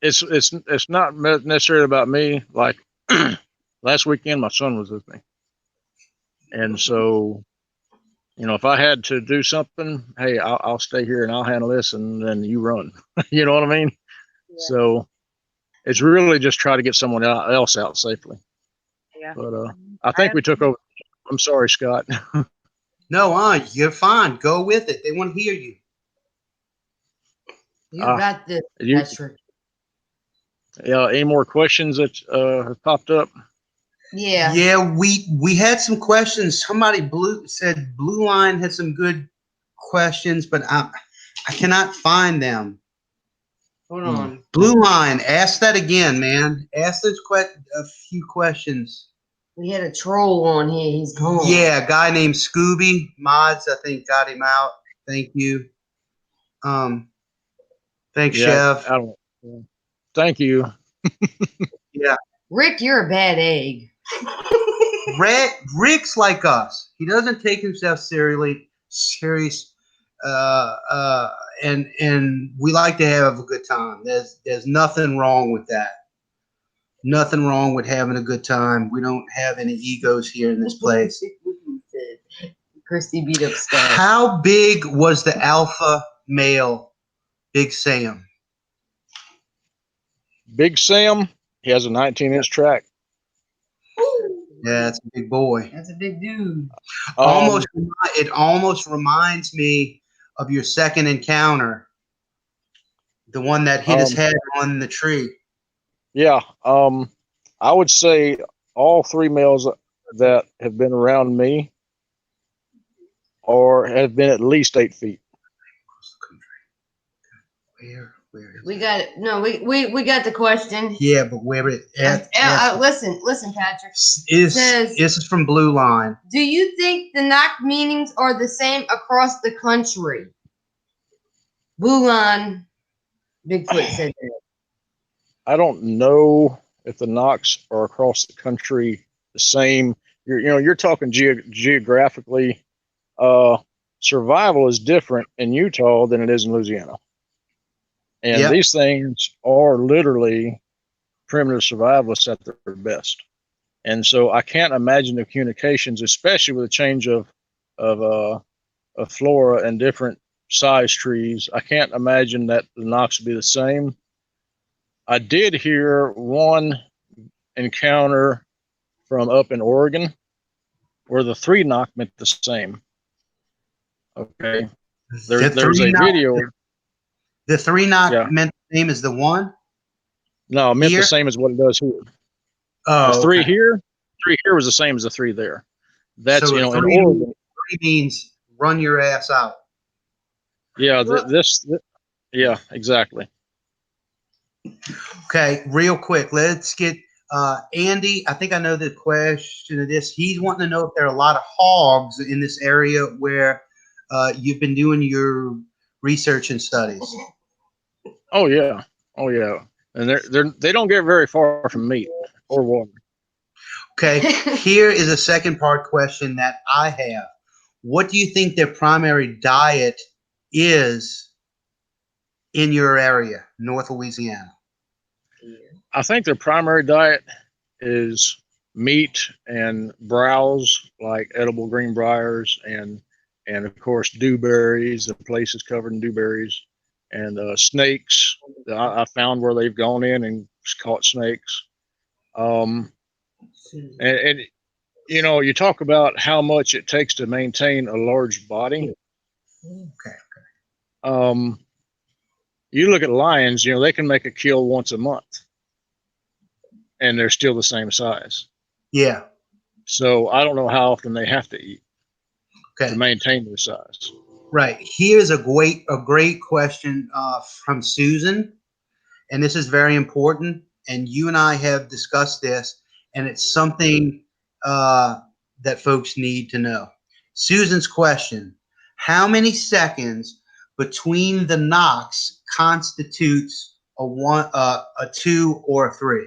it's not necessarily about me. Like last weekend, my son was with me, and so if I had to do something, hey, I'll stay here and I'll handle this, and then you run. You know what I mean? Yeah. So it's really just try to get someone else out safely. Yeah. But I think we took over. I'm sorry, Scott. No, you're fine. Go with it. They want to hear you. You got this, Patrick. Yeah. Any more questions that have popped up? Yeah. Yeah, we had some questions. Somebody said Blue Line had some good questions, but I cannot find them. Hold on. Blue Line, ask that again, man. Ask those a few questions. We had a troll on here. He's gone. Yeah, a guy named Scooby Mods, I think, got him out. Thank you. Thanks, Chef. Thank you. Yeah. Rick, you're a bad egg. Rick's like us. He doesn't take himself serious. And we like to have a good time. There's nothing wrong with that. Nothing wrong with having a good time. We don't have any egos here in this place. Christy beat up Scott. How big was the alpha male, Big Sam? Big Sam, he has a 19-inch track. Yeah, that's a big boy. That's a big dude. It almost reminds me of your second encounter, the one that hit his head on the tree. Yeah, I would say all three males that have been around me have been at least 8 feet. Where we got it. No, we got the question. Yeah, but where it listen, Patrick. This is from Blue Line. Do you think the knock meanings are the same across the country? Blue Line, Bigfoot said that. I don't know if the knocks are across the country the same. You're talking geographically. Survival is different in Utah than it is in Louisiana. And these things are literally primitive survivalists at their best. And so I can't imagine the communications, especially with the change of flora and different size trees. I can't imagine that the knocks would be the same. I did hear one encounter from up in Oregon where the 3 knock meant the same. Okay. There's a video. The 3 knock meant the same as the 1? No, it meant the same as what it does here. Oh, the 3 here was the same as the 3 there. That's, so in Oregon. 3 means run your ass out. Yeah, yeah, exactly. Okay, real quick, let's get Andy. I think I know the question of this. He's wanting to know if there are a lot of hogs in this area where you've been doing your research and studies. Oh yeah, and they don't get very far from meat or water. Okay, here is a second part question that I have. What do you think their primary diet is in your area, North Louisiana? I think their primary diet is meat and browse, like edible greenbriers and of course dewberries and places covered in dewberries, and snakes. I found where they've gone in and caught snakes. And you talk about how much it takes to maintain a large body. Okay. You look at lions, they can make a kill once a month and they're still the same size. Yeah. So I don't know how often they have to eat to maintain their size. Right. Here's a great question from Susan, and this is very important. And you and I have discussed this, and it's something that folks need to know. Susan's question: how many seconds between the knocks constitutes a 2 or a 3?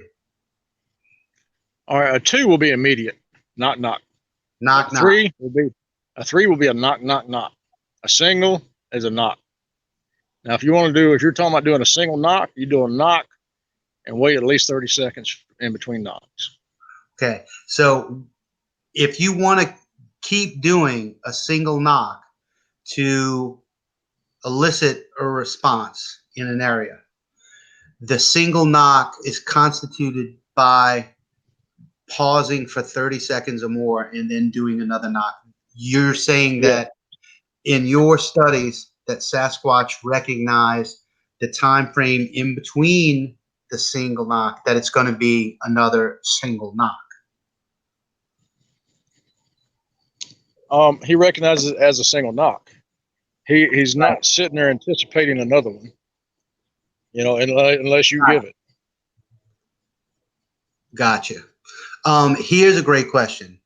All right, a 2 will be immediate, not knock. Knock. 3 will be A 3 will be a knock, knock, knock. A single is a knock. Now, if you're talking about doing a single knock, you do a knock and wait at least 30 seconds in between knocks. Okay. So if you want to keep doing a single knock to elicit a response in an area, the single knock is constituted by pausing for 30 seconds or more and then doing another knock. You're saying that in your studies that Sasquatch recognize the time frame in between the single knock, that it's going to be another single knock. He recognizes it as a single knock. He's not sitting there anticipating another one, unless you give it. Gotcha. Here's a great question.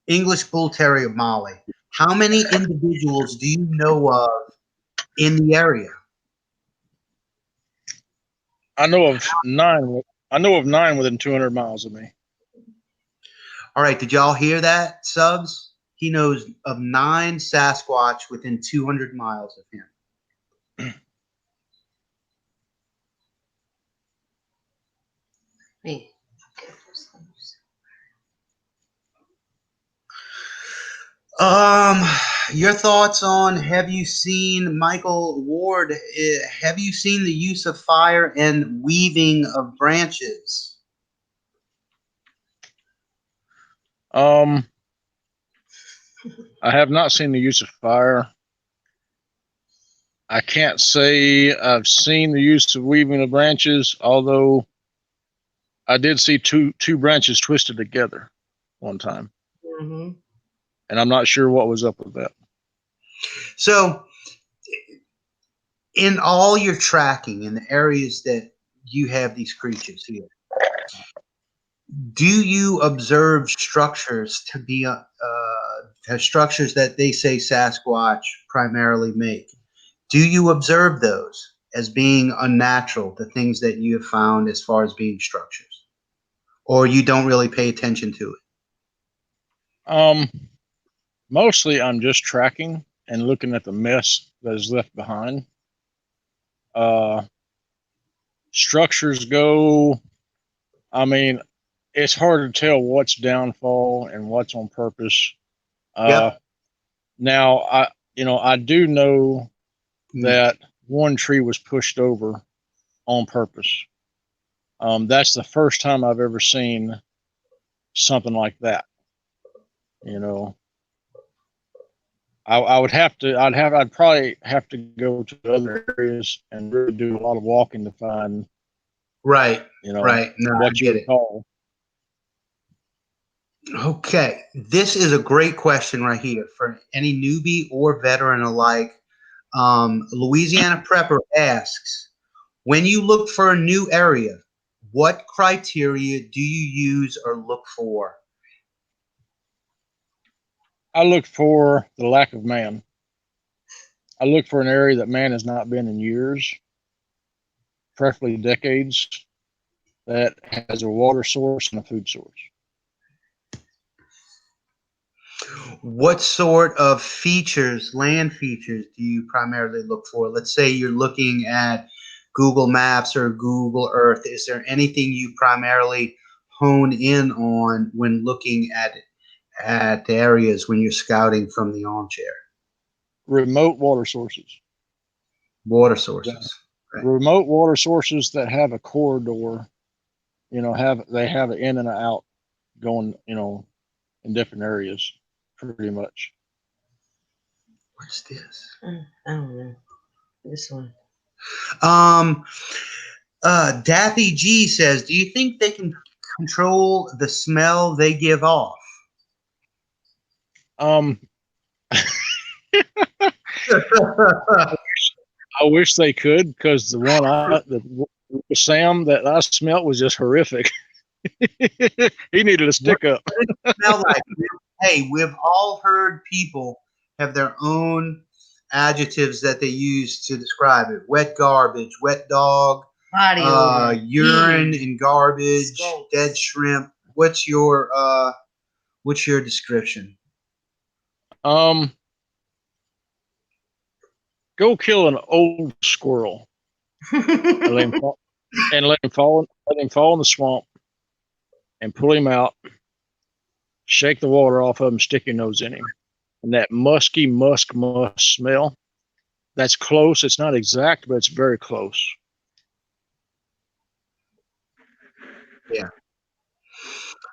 English Bull Terrier Molly. How many individuals do you know of in the area? I know of 9. I know of 9 within 200 miles of me. All right. Did y'all hear that, subs? He knows of 9 Sasquatch within 200 miles of him. Me. Your thoughts on, have you seen, Michael Ward, have you seen the use of fire and weaving of branches? I have not seen the use of fire. I can't say I've seen the use of weaving of branches, although I did see two branches twisted together one time. Mm-hmm. And I'm not sure what was up with that. So in all your tracking in the areas that you have these creatures here, do you observe structures to be structures that they say Sasquatch primarily make? Do you observe those as being unnatural, the things that you have found as far as being structures? Or you don't really pay attention to it? Mostly I'm just tracking and looking at the mess that is left behind. Structures go, I mean, it's hard to tell what's downfall and what's on purpose. Yep. Now, I do know that one tree was pushed over on purpose. That's the first time I've ever seen something like that. I'd probably have to go to other areas and really do a lot of walking to find, right. Right. No, what you would call. Okay, this is a great question right here for any newbie or veteran alike. Louisiana Prepper asks, when you look for a new area, what criteria do you use or look for? I look for the lack of man. I look for an area that man has not been in years, preferably decades, that has a water source and a food source. What sort of features, land features, do you primarily look for? Let's say you're looking at Google Maps or Google Earth. Is there anything you primarily hone in on when looking at areas when you're scouting from the armchair? Remote water sources. Water sources. Right. Remote water sources that have a corridor, they have an in and an out going, in different areas, pretty much. What's this? I don't know. This one. Daffy G says, do you think they can control the smell they give off? I wish they could, because the one Sam that I smelt was just horrific. He needed a stick up. What does it smell like? Hey, we've all heard people have their own adjectives that they use to describe it. Wet garbage, wet dog, urine and garbage, dead shrimp. What's your description? Go kill an old squirrel and let him fall, let him fall in the swamp, and pull him out. Shake the water off of him, stick your nose in him, and that musky musk smell. That's close. It's not exact, but it's very close. Yeah.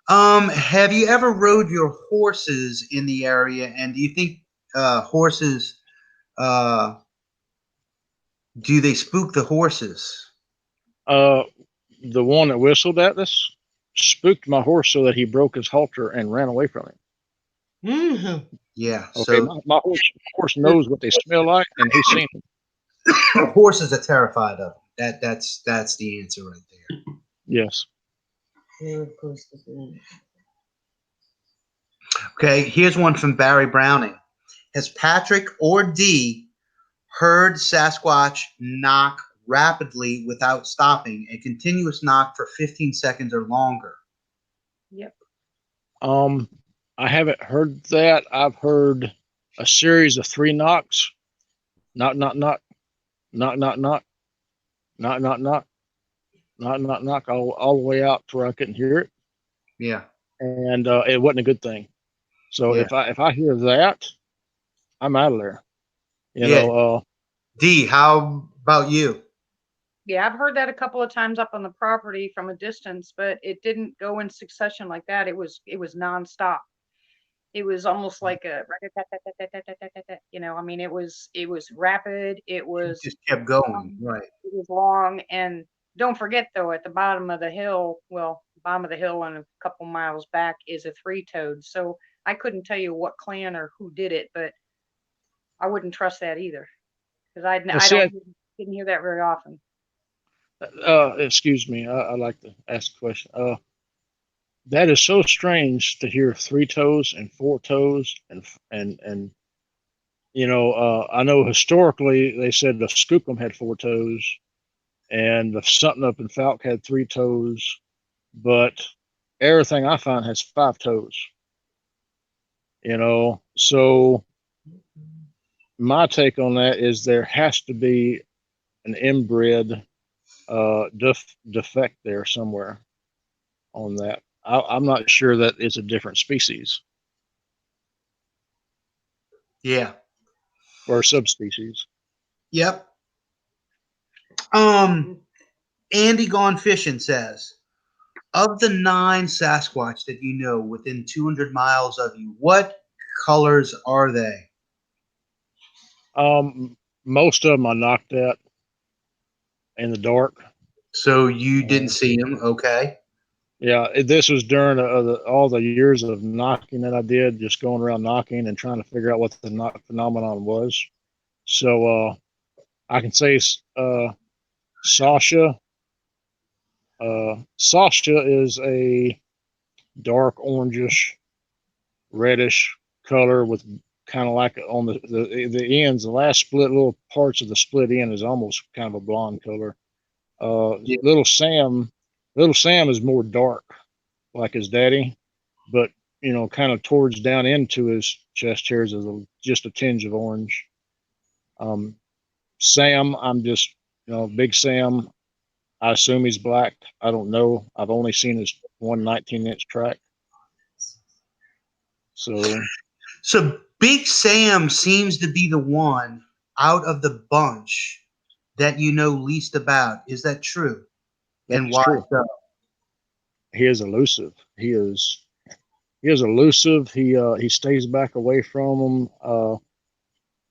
Have you ever rode your horses in the area? And do you think horses do they spook the horses? The one that whistled at us spooked my horse so that he broke his halter and ran away from him. Mm-hmm. Yeah. Okay, So my horse knows what they smell like, and he's seen them. horses are terrified of them. That's the answer right there. Yes. Okay, here's one from Barry Browning. Has Patrick or Dee heard Sasquatch knock rapidly without stopping, a continuous knock for 15 seconds or longer? Yep. I haven't heard that. I've heard a series of 3 knocks. Knock, knock, knock, knock, knock, knock, knock, knock, knock, knock, knock, knock, all the way out to where I couldn't hear it. Yeah. And it wasn't a good thing. So Yeah. if I hear that, I'm out of there. You Yeah. know. Dee, how about you? Yeah, I've heard that a couple of times up on the property from a distance, but it didn't go in succession like that. It was nonstop. It was almost like a, you know, I mean, it was rapid. It was Just kept going, right? It was long, and don't forget though, at the bottom of the hill, bottom of the hill and a couple miles back is a 3-toed. So I couldn't tell you what clan or who did it, but I wouldn't trust that either because didn't hear that very often. Excuse me, I'd like to ask a question. That is so strange to hear 3 toes and 4 toes and you know, I know historically they said the skookum had 4 toes and the something up in Falk had 3 toes, but everything I find has 5 toes. You know, so my take on that is there has to be an inbred defect there somewhere on that. I'm not sure that it's a different species. Yeah. Or subspecies. Yep. Andy Gone Fishing says, of the 9 Sasquatch that you know within 200 miles of you, what colors are they? Most of them I knocked at in the dark. So you didn't see them, okay? Yeah, this was during all the years of knocking that I did, just going around knocking and trying to figure out what the knock phenomenon was. So I can say Sasha. Sasha is a dark orangish, reddish color with kind of like on the ends, the last split little parts of the split end is almost kind of a blonde color. Yeah. Little Sam is more dark, like his daddy, but you know, kind of towards down into his chest hairs is just a tinge of orange. Sam, I'm just, you know, Big Sam. I assume he's black. I don't know. I've only seen his one 19-inch track. So Big Sam seems to be the one out of the bunch that you know least about. Is that true? And why true. so? He is elusive. He is elusive. He stays back away from them.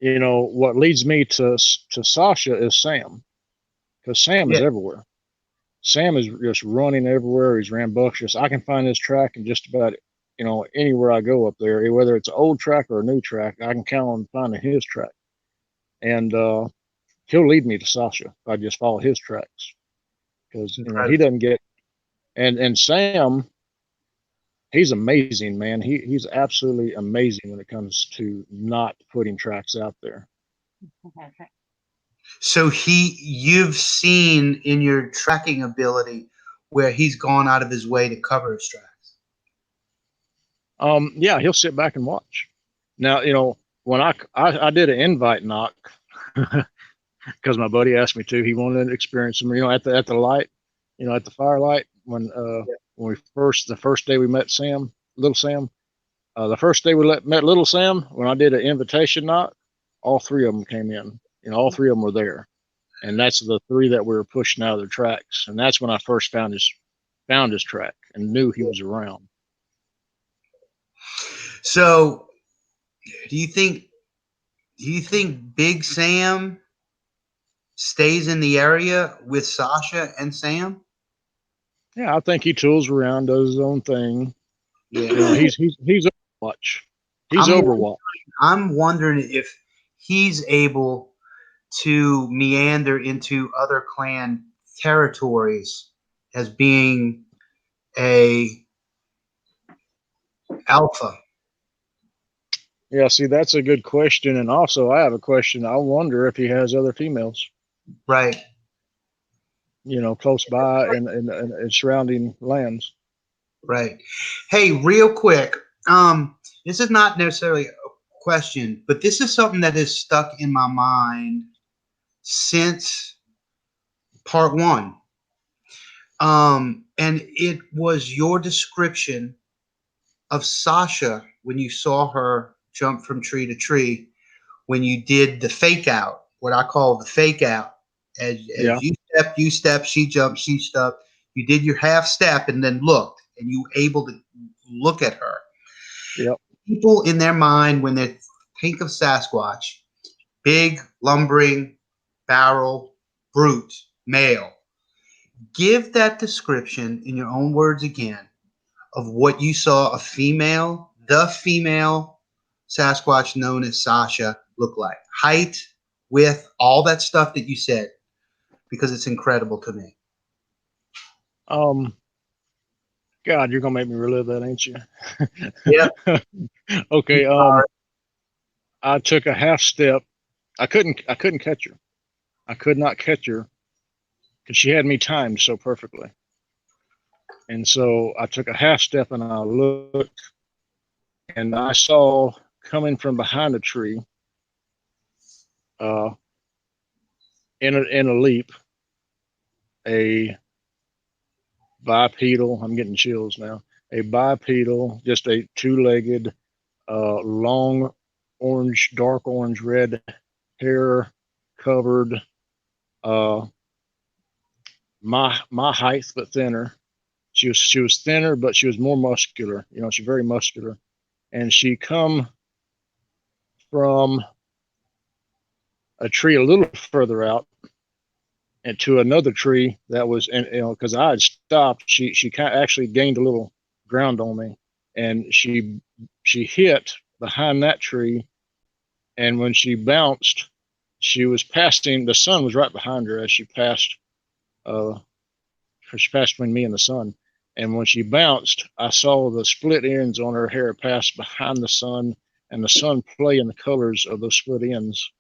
You know, what leads me to Sasha is Sam, because Sam is everywhere. Sam is just running everywhere. He's rambunctious. I can find his track in just about, you know, anywhere I go up there, whether it's an old track or a new track. I can count on finding his track, and he'll lead me to Sasha if I just follow his tracks, because you know he doesn't get. And Sam, he's amazing, man. He's absolutely amazing when it comes to not putting tracks out there. So you've seen in your tracking ability where he's gone out of his way to cover his tracks. Yeah, he'll sit back and watch. Now, when I did an invite knock because my buddy asked me to. He wanted to experience them, at the light, at the firelight when we the first day we met Sam, little Sam. The first day we met little Sam, when I did an invitation knock, all three of them came in. All three of them were there, and that's the three that we were pushing out of their tracks. And that's when I first found his track and knew he was around. So, do you think Big Sam stays in the area with Sasha and Sam? Yeah, I think he tools around, does his own thing. Yeah. He's Overwatch. He's Overwatch. I'm wondering if he's able to meander into other clan territories as being a alpha. Yeah, see, that's a good question. And also, I have a question. I wonder if he has other females, Right. close by and surrounding lands. Right. Hey, real quick. This is not necessarily a question, but this is something that has stuck in my mind since part 1. And it was your description of Sasha when you saw her jump from tree to tree, when you did the fake out, what I call the fake out. As you stepped, she jumped, she stepped. You did your half step and then looked, and you were able to look at her. Yep. People in their mind, when they think of Sasquatch, big, lumbering, barrel, brute, male. Give that description in your own words again of what you saw the female Sasquatch known as Sasha look like. Height, width, all that stuff that you said, because it's incredible to me. God, you're gonna make me relive that, ain't you? Yeah. Okay. I took a half step. I couldn't catch her. I could not catch her because she had me timed so perfectly. And so I took a half step and I looked, and I saw coming from behind a tree, in a leap, a bipedal. I'm getting chills now. A bipedal, just a two-legged, long orange, dark orange, red hair covered, my height but thinner. She was thinner, but she was more muscular. She's very muscular, and she come from a tree a little further out and to another tree that was, and because I had stopped, she actually gained a little ground on me, and she hit behind that tree, and when she bounced, she was passing. The sun was right behind her as she passed. She passed between me and the sun, and when she bounced, I saw the split ends on her hair pass behind the sun, and the sun play in the colors of those split ends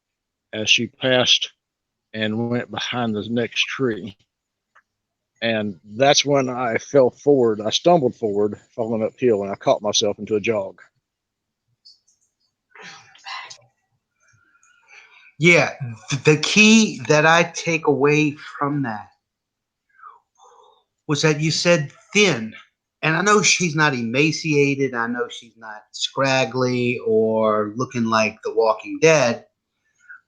as she passed and went behind the next tree. And that's when I fell forward. I stumbled forward, falling uphill, and I caught myself into a jog. Yeah, the key that I take away from that was that you said thin. And I know she's not emaciated. I know she's not scraggly or looking like The Walking Dead.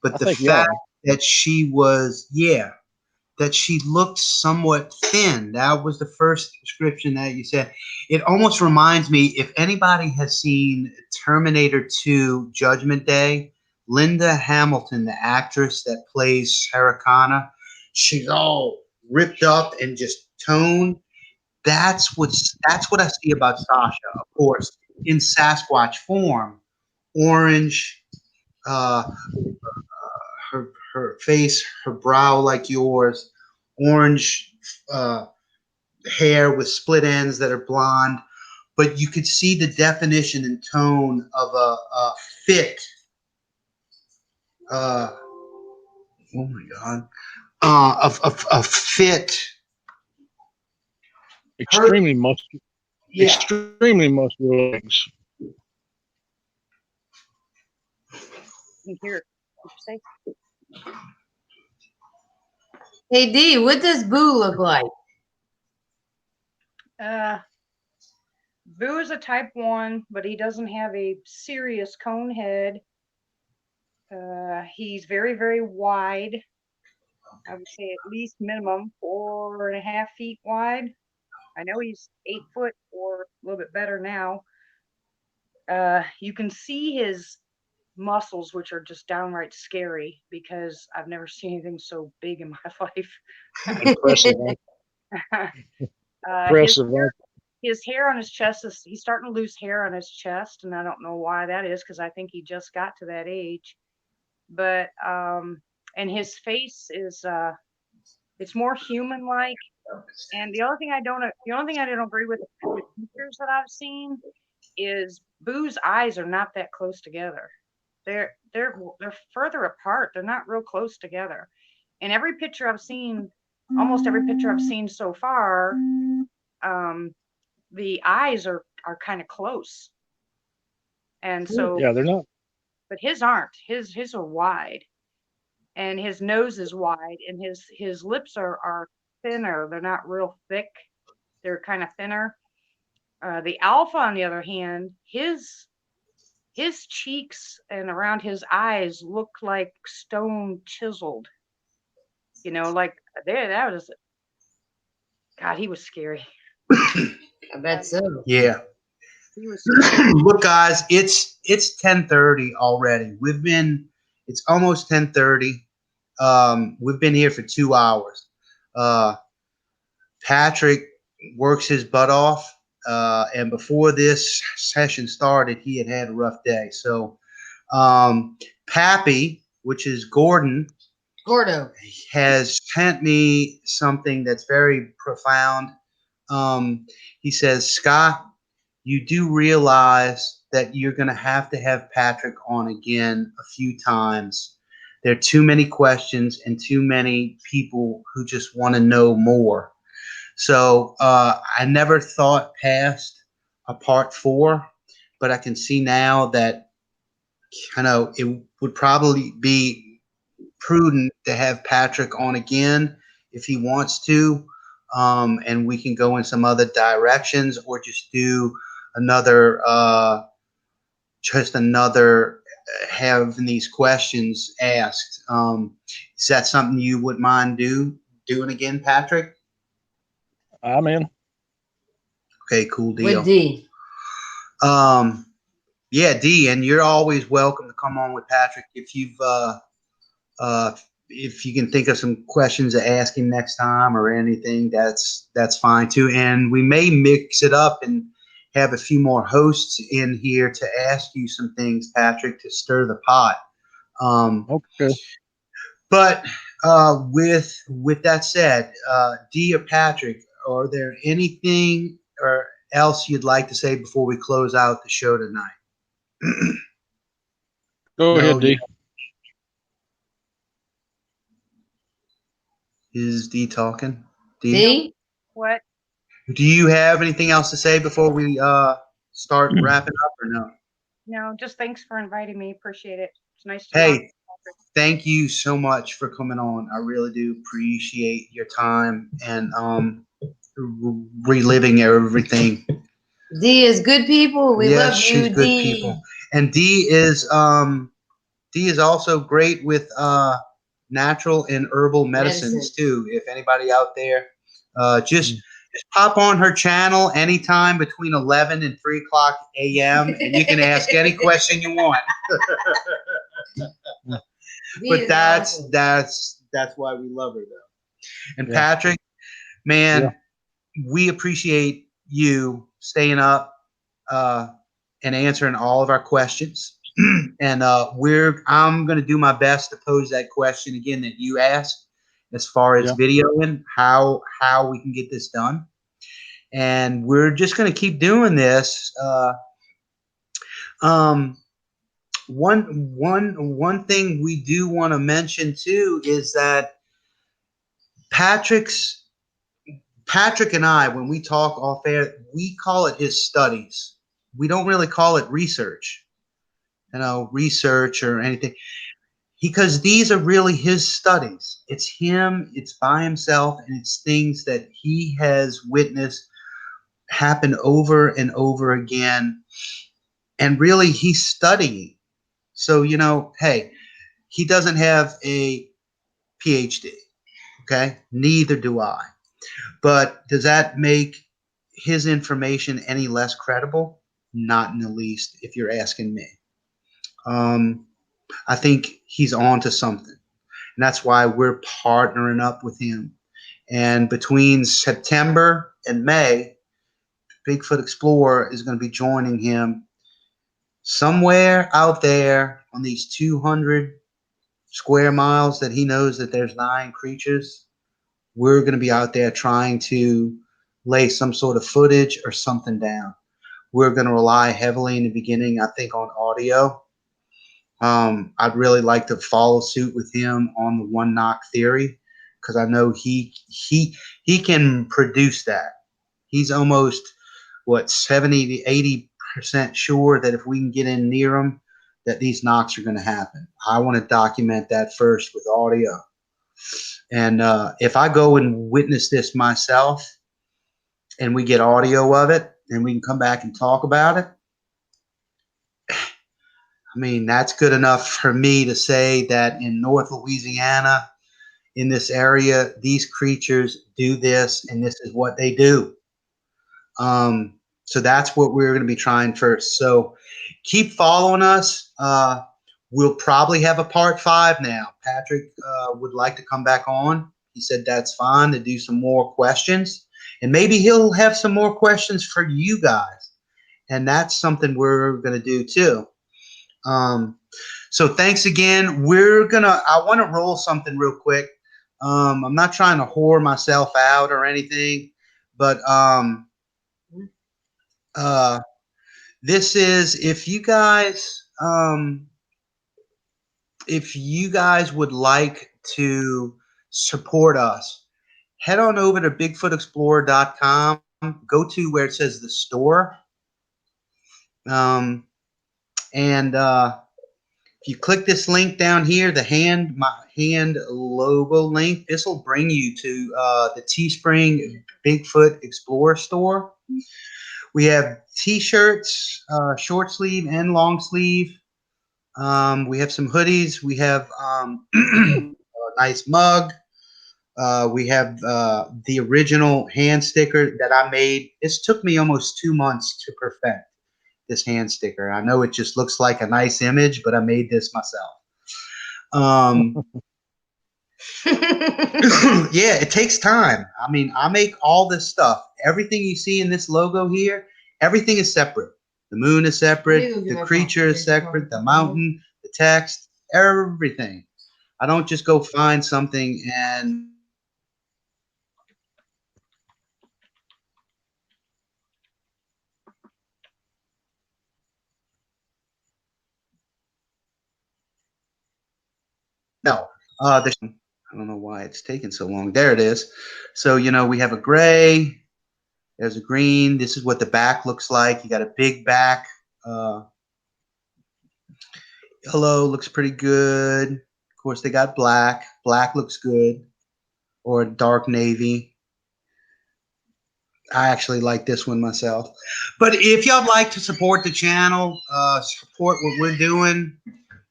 But the fact that she was, that she looked somewhat thin. That was the first description that you said. It almost reminds me, if anybody has seen Terminator 2 Judgment Day, Linda Hamilton, the actress that plays Sarah Connor, she's all ripped up and just toned. That's what I see about Sasha, of course, in Sasquatch form. Orange, her face, her brow like yours, orange hair with split ends that are blonde, but you could see the definition and tone of a fit. Oh my God, a fit. Extremely muscular. Yeah. Extremely muscular legs. Here, what'd you say? Hey D, what does Boo look like? Boo is a type 1, but he doesn't have a serious cone head. He's very, very wide. I would say at least minimum 4.5 feet wide. I know he's 8 foot or a little bit better now. You can see his muscles, which are just downright scary because I've never seen anything so big in my life. Impressive. Impressive. His hair on his chest he's starting to lose hair on his chest, and I don't know why that is because I think he just got to that age. But and his face is it's more human like. And the only thing I don't agree with the pictures that I've seen is Boo's eyes are not that close together. They're further apart. They're not real close together. And every picture I've seen, almost every picture I've seen so far, the eyes are kind of close. And so yeah, they're not. But his aren't. His are wide. And his nose is wide, and his lips are thinner. They're not real thick. They're kind of thinner. The alpha, on the other hand, his cheeks and around his eyes look like stone chiseled. You know, like that was. God, he was scary. I bet so. Yeah. He was. Look, guys, it's 10:30 already. It's almost 10:30. We've been here for 2 hours. Patrick works his butt off, and before this session started, he had a rough day. So, Pappy, which is Gordo, has sent me something that's very profound. He says, Scott, you do realize that you're going to have Patrick on again a few times. There are too many questions and too many people who just want to know more. So I never thought past a part 4, but I can see now that it would probably be prudent to have Patrick on again if he wants to, and we can go in some other directions or just do another having these questions asked. Is that something you would mind doing again, Patrick? I'm in. Okay, cool deal. With D. Yeah, D, and you're always welcome to come on with Patrick if you can think of some questions to ask him next time or anything. That's fine too. And we may mix it up and have a few more hosts in here to ask you some things, Patrick, to stir the pot. Okay. But with that said, D or Patrick, are there anything or else you'd like to say before we close out the show tonight? Go ahead, D. Is D talking? D? What? Do you have anything else to say before we start wrapping up or no? No, just thanks for inviting me. Appreciate it. It's nice to Hey, talk. thank you so much for coming on. I really do appreciate your time and reliving everything. D is good people. We love Yes, you, she's good D. people. And D is also great with natural and herbal medicines too. If anybody out there, just pop on her channel anytime between 11 and 3 o'clock a.m. and you can ask any question you want. But that's why we love her though. And Patrick, man, we appreciate you staying up and answering all of our questions. And I'm going to do my best to pose that question again that you asked as far as videoing how we can get this done. And we're just going to keep doing this. One thing we do want to mention too is that Patrick and I, when we talk off air, we call it his studies. We don't really call it research. research or anything, because these are really his studies. It's him, it's by himself, and it's things that he has witnessed happen over and over again. And really, he's studying. So, hey, he doesn't have a PhD. Okay. Neither do I. But does that make his information any less credible? Not in the least, if you're asking me. I think he's on to something. And that's why we're partnering up with him. And between September and May, Bigfoot Explorer is going to be joining him somewhere out there on these 200 square miles that he knows that there's 9 creatures. We're going to be out there trying to lay some sort of footage or something down. We're going to rely heavily in the beginning, I think, on audio. I'd really like to follow suit with him on the one knock theory, because I know he can produce that. He's almost 70 to 80% sure that if we can get in near him, that these knocks are going to happen. I want to document that first with audio. And if I go and witness this myself and we get audio of it and we can come back and talk about it, I mean, that's good enough for me to say that in North Louisiana, in this area, these creatures do this and this is what they do. So that's what we're going to be trying first. So keep following us. We'll probably have a part 5 now. Patrick would like to come back on. He said that's fine to do some more questions. And maybe he'll have some more questions for you guys. And that's something we're going to do too. So thanks again. I want to roll something real quick. I'm not trying to whore myself out or anything, but this is, if you guys would like to support us, head on over to bigfootexplorer.com, go to where it says the store, and if you click this link down here, my hand logo link, this will bring you to the Teespring Bigfoot Explorer store. We have t-shirts, short sleeve and long sleeve. We have some hoodies. We have a nice mug. We have the original hand sticker that I made. This took me almost 2 months to perfect this hand sticker. I know it just looks like a nice image, but I made this myself. Yeah, it takes time. I mean, I make all this stuff. Everything you see in this logo here, everything is separate. The moon is separate. The creature is separate. The mountain, the text, everything. I don't just go find something and no. I don't know why it's taking so long. There it is. So, we have a gray. There's a green. This is what the back looks like. You got a big back. Yellow looks pretty good. Of course, they got black. Black looks good. Or dark navy. I actually like this one myself. But if y'all like to support the channel, support what we're doing,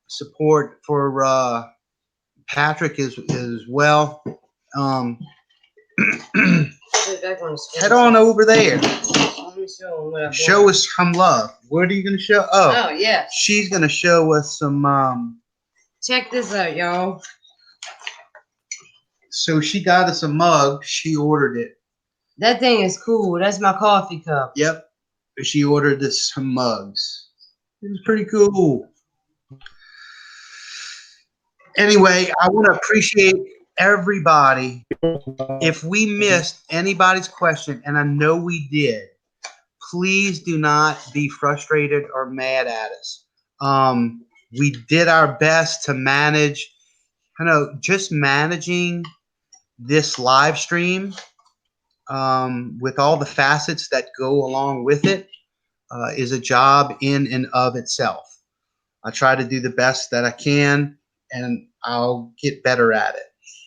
support for Patrick as well, head on over there. Show us some love. What are you going to show? Oh, yeah. She's going to show us some. Check this out, y'all. So she got us a mug. She ordered it. That thing is cool. That's my coffee cup. Yep. She ordered us some mugs. It was pretty cool. Anyway, I want to appreciate everybody. If we missed anybody's question, and I know we did, please do not be frustrated or mad at us. We did our best to manage, just managing this live stream with all the facets that go along with it is a job in and of itself. I try to do the best that I can, and I'll get better at it.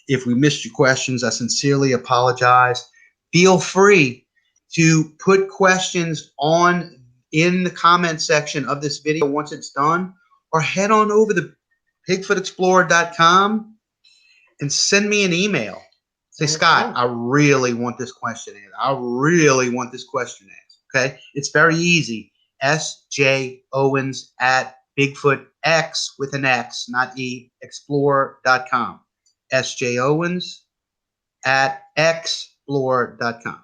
If we missed your questions, I sincerely apologize. Feel free to put questions on in the comment section of this video once it's done, or head on over to BigfootExplorer.com and send me an email. Say, Scott, I really want this question answered. I really want this question answered. Okay? It's very easy. S.J. Owens at Bigfoot X with an X, not E, Explorer.com. S.J. Owens at Xplorer.com.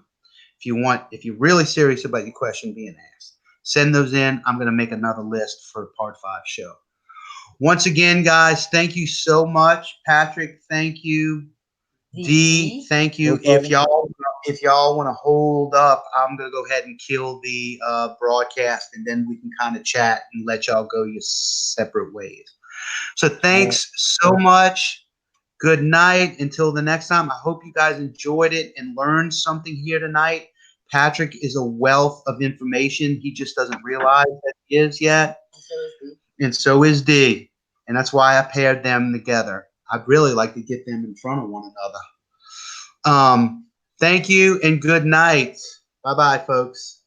If you're really serious about your question being asked, send those in. I'm going to make another list for part 5 show. Once again, guys, thank you so much. Patrick, thank you. D, thank you. No If y'all want to hold up, I'm gonna go ahead and kill the broadcast, and then we can kind of chat and let y'all go your separate ways. So thanks so much. Good night. Until the next time. I hope you guys enjoyed it and learned something here tonight. Patrick is a wealth of information. He just doesn't realize that he is yet. And so is D. And that's why I paired them together. I'd really like to get them in front of one another. Thank you and good night. Bye-bye, folks.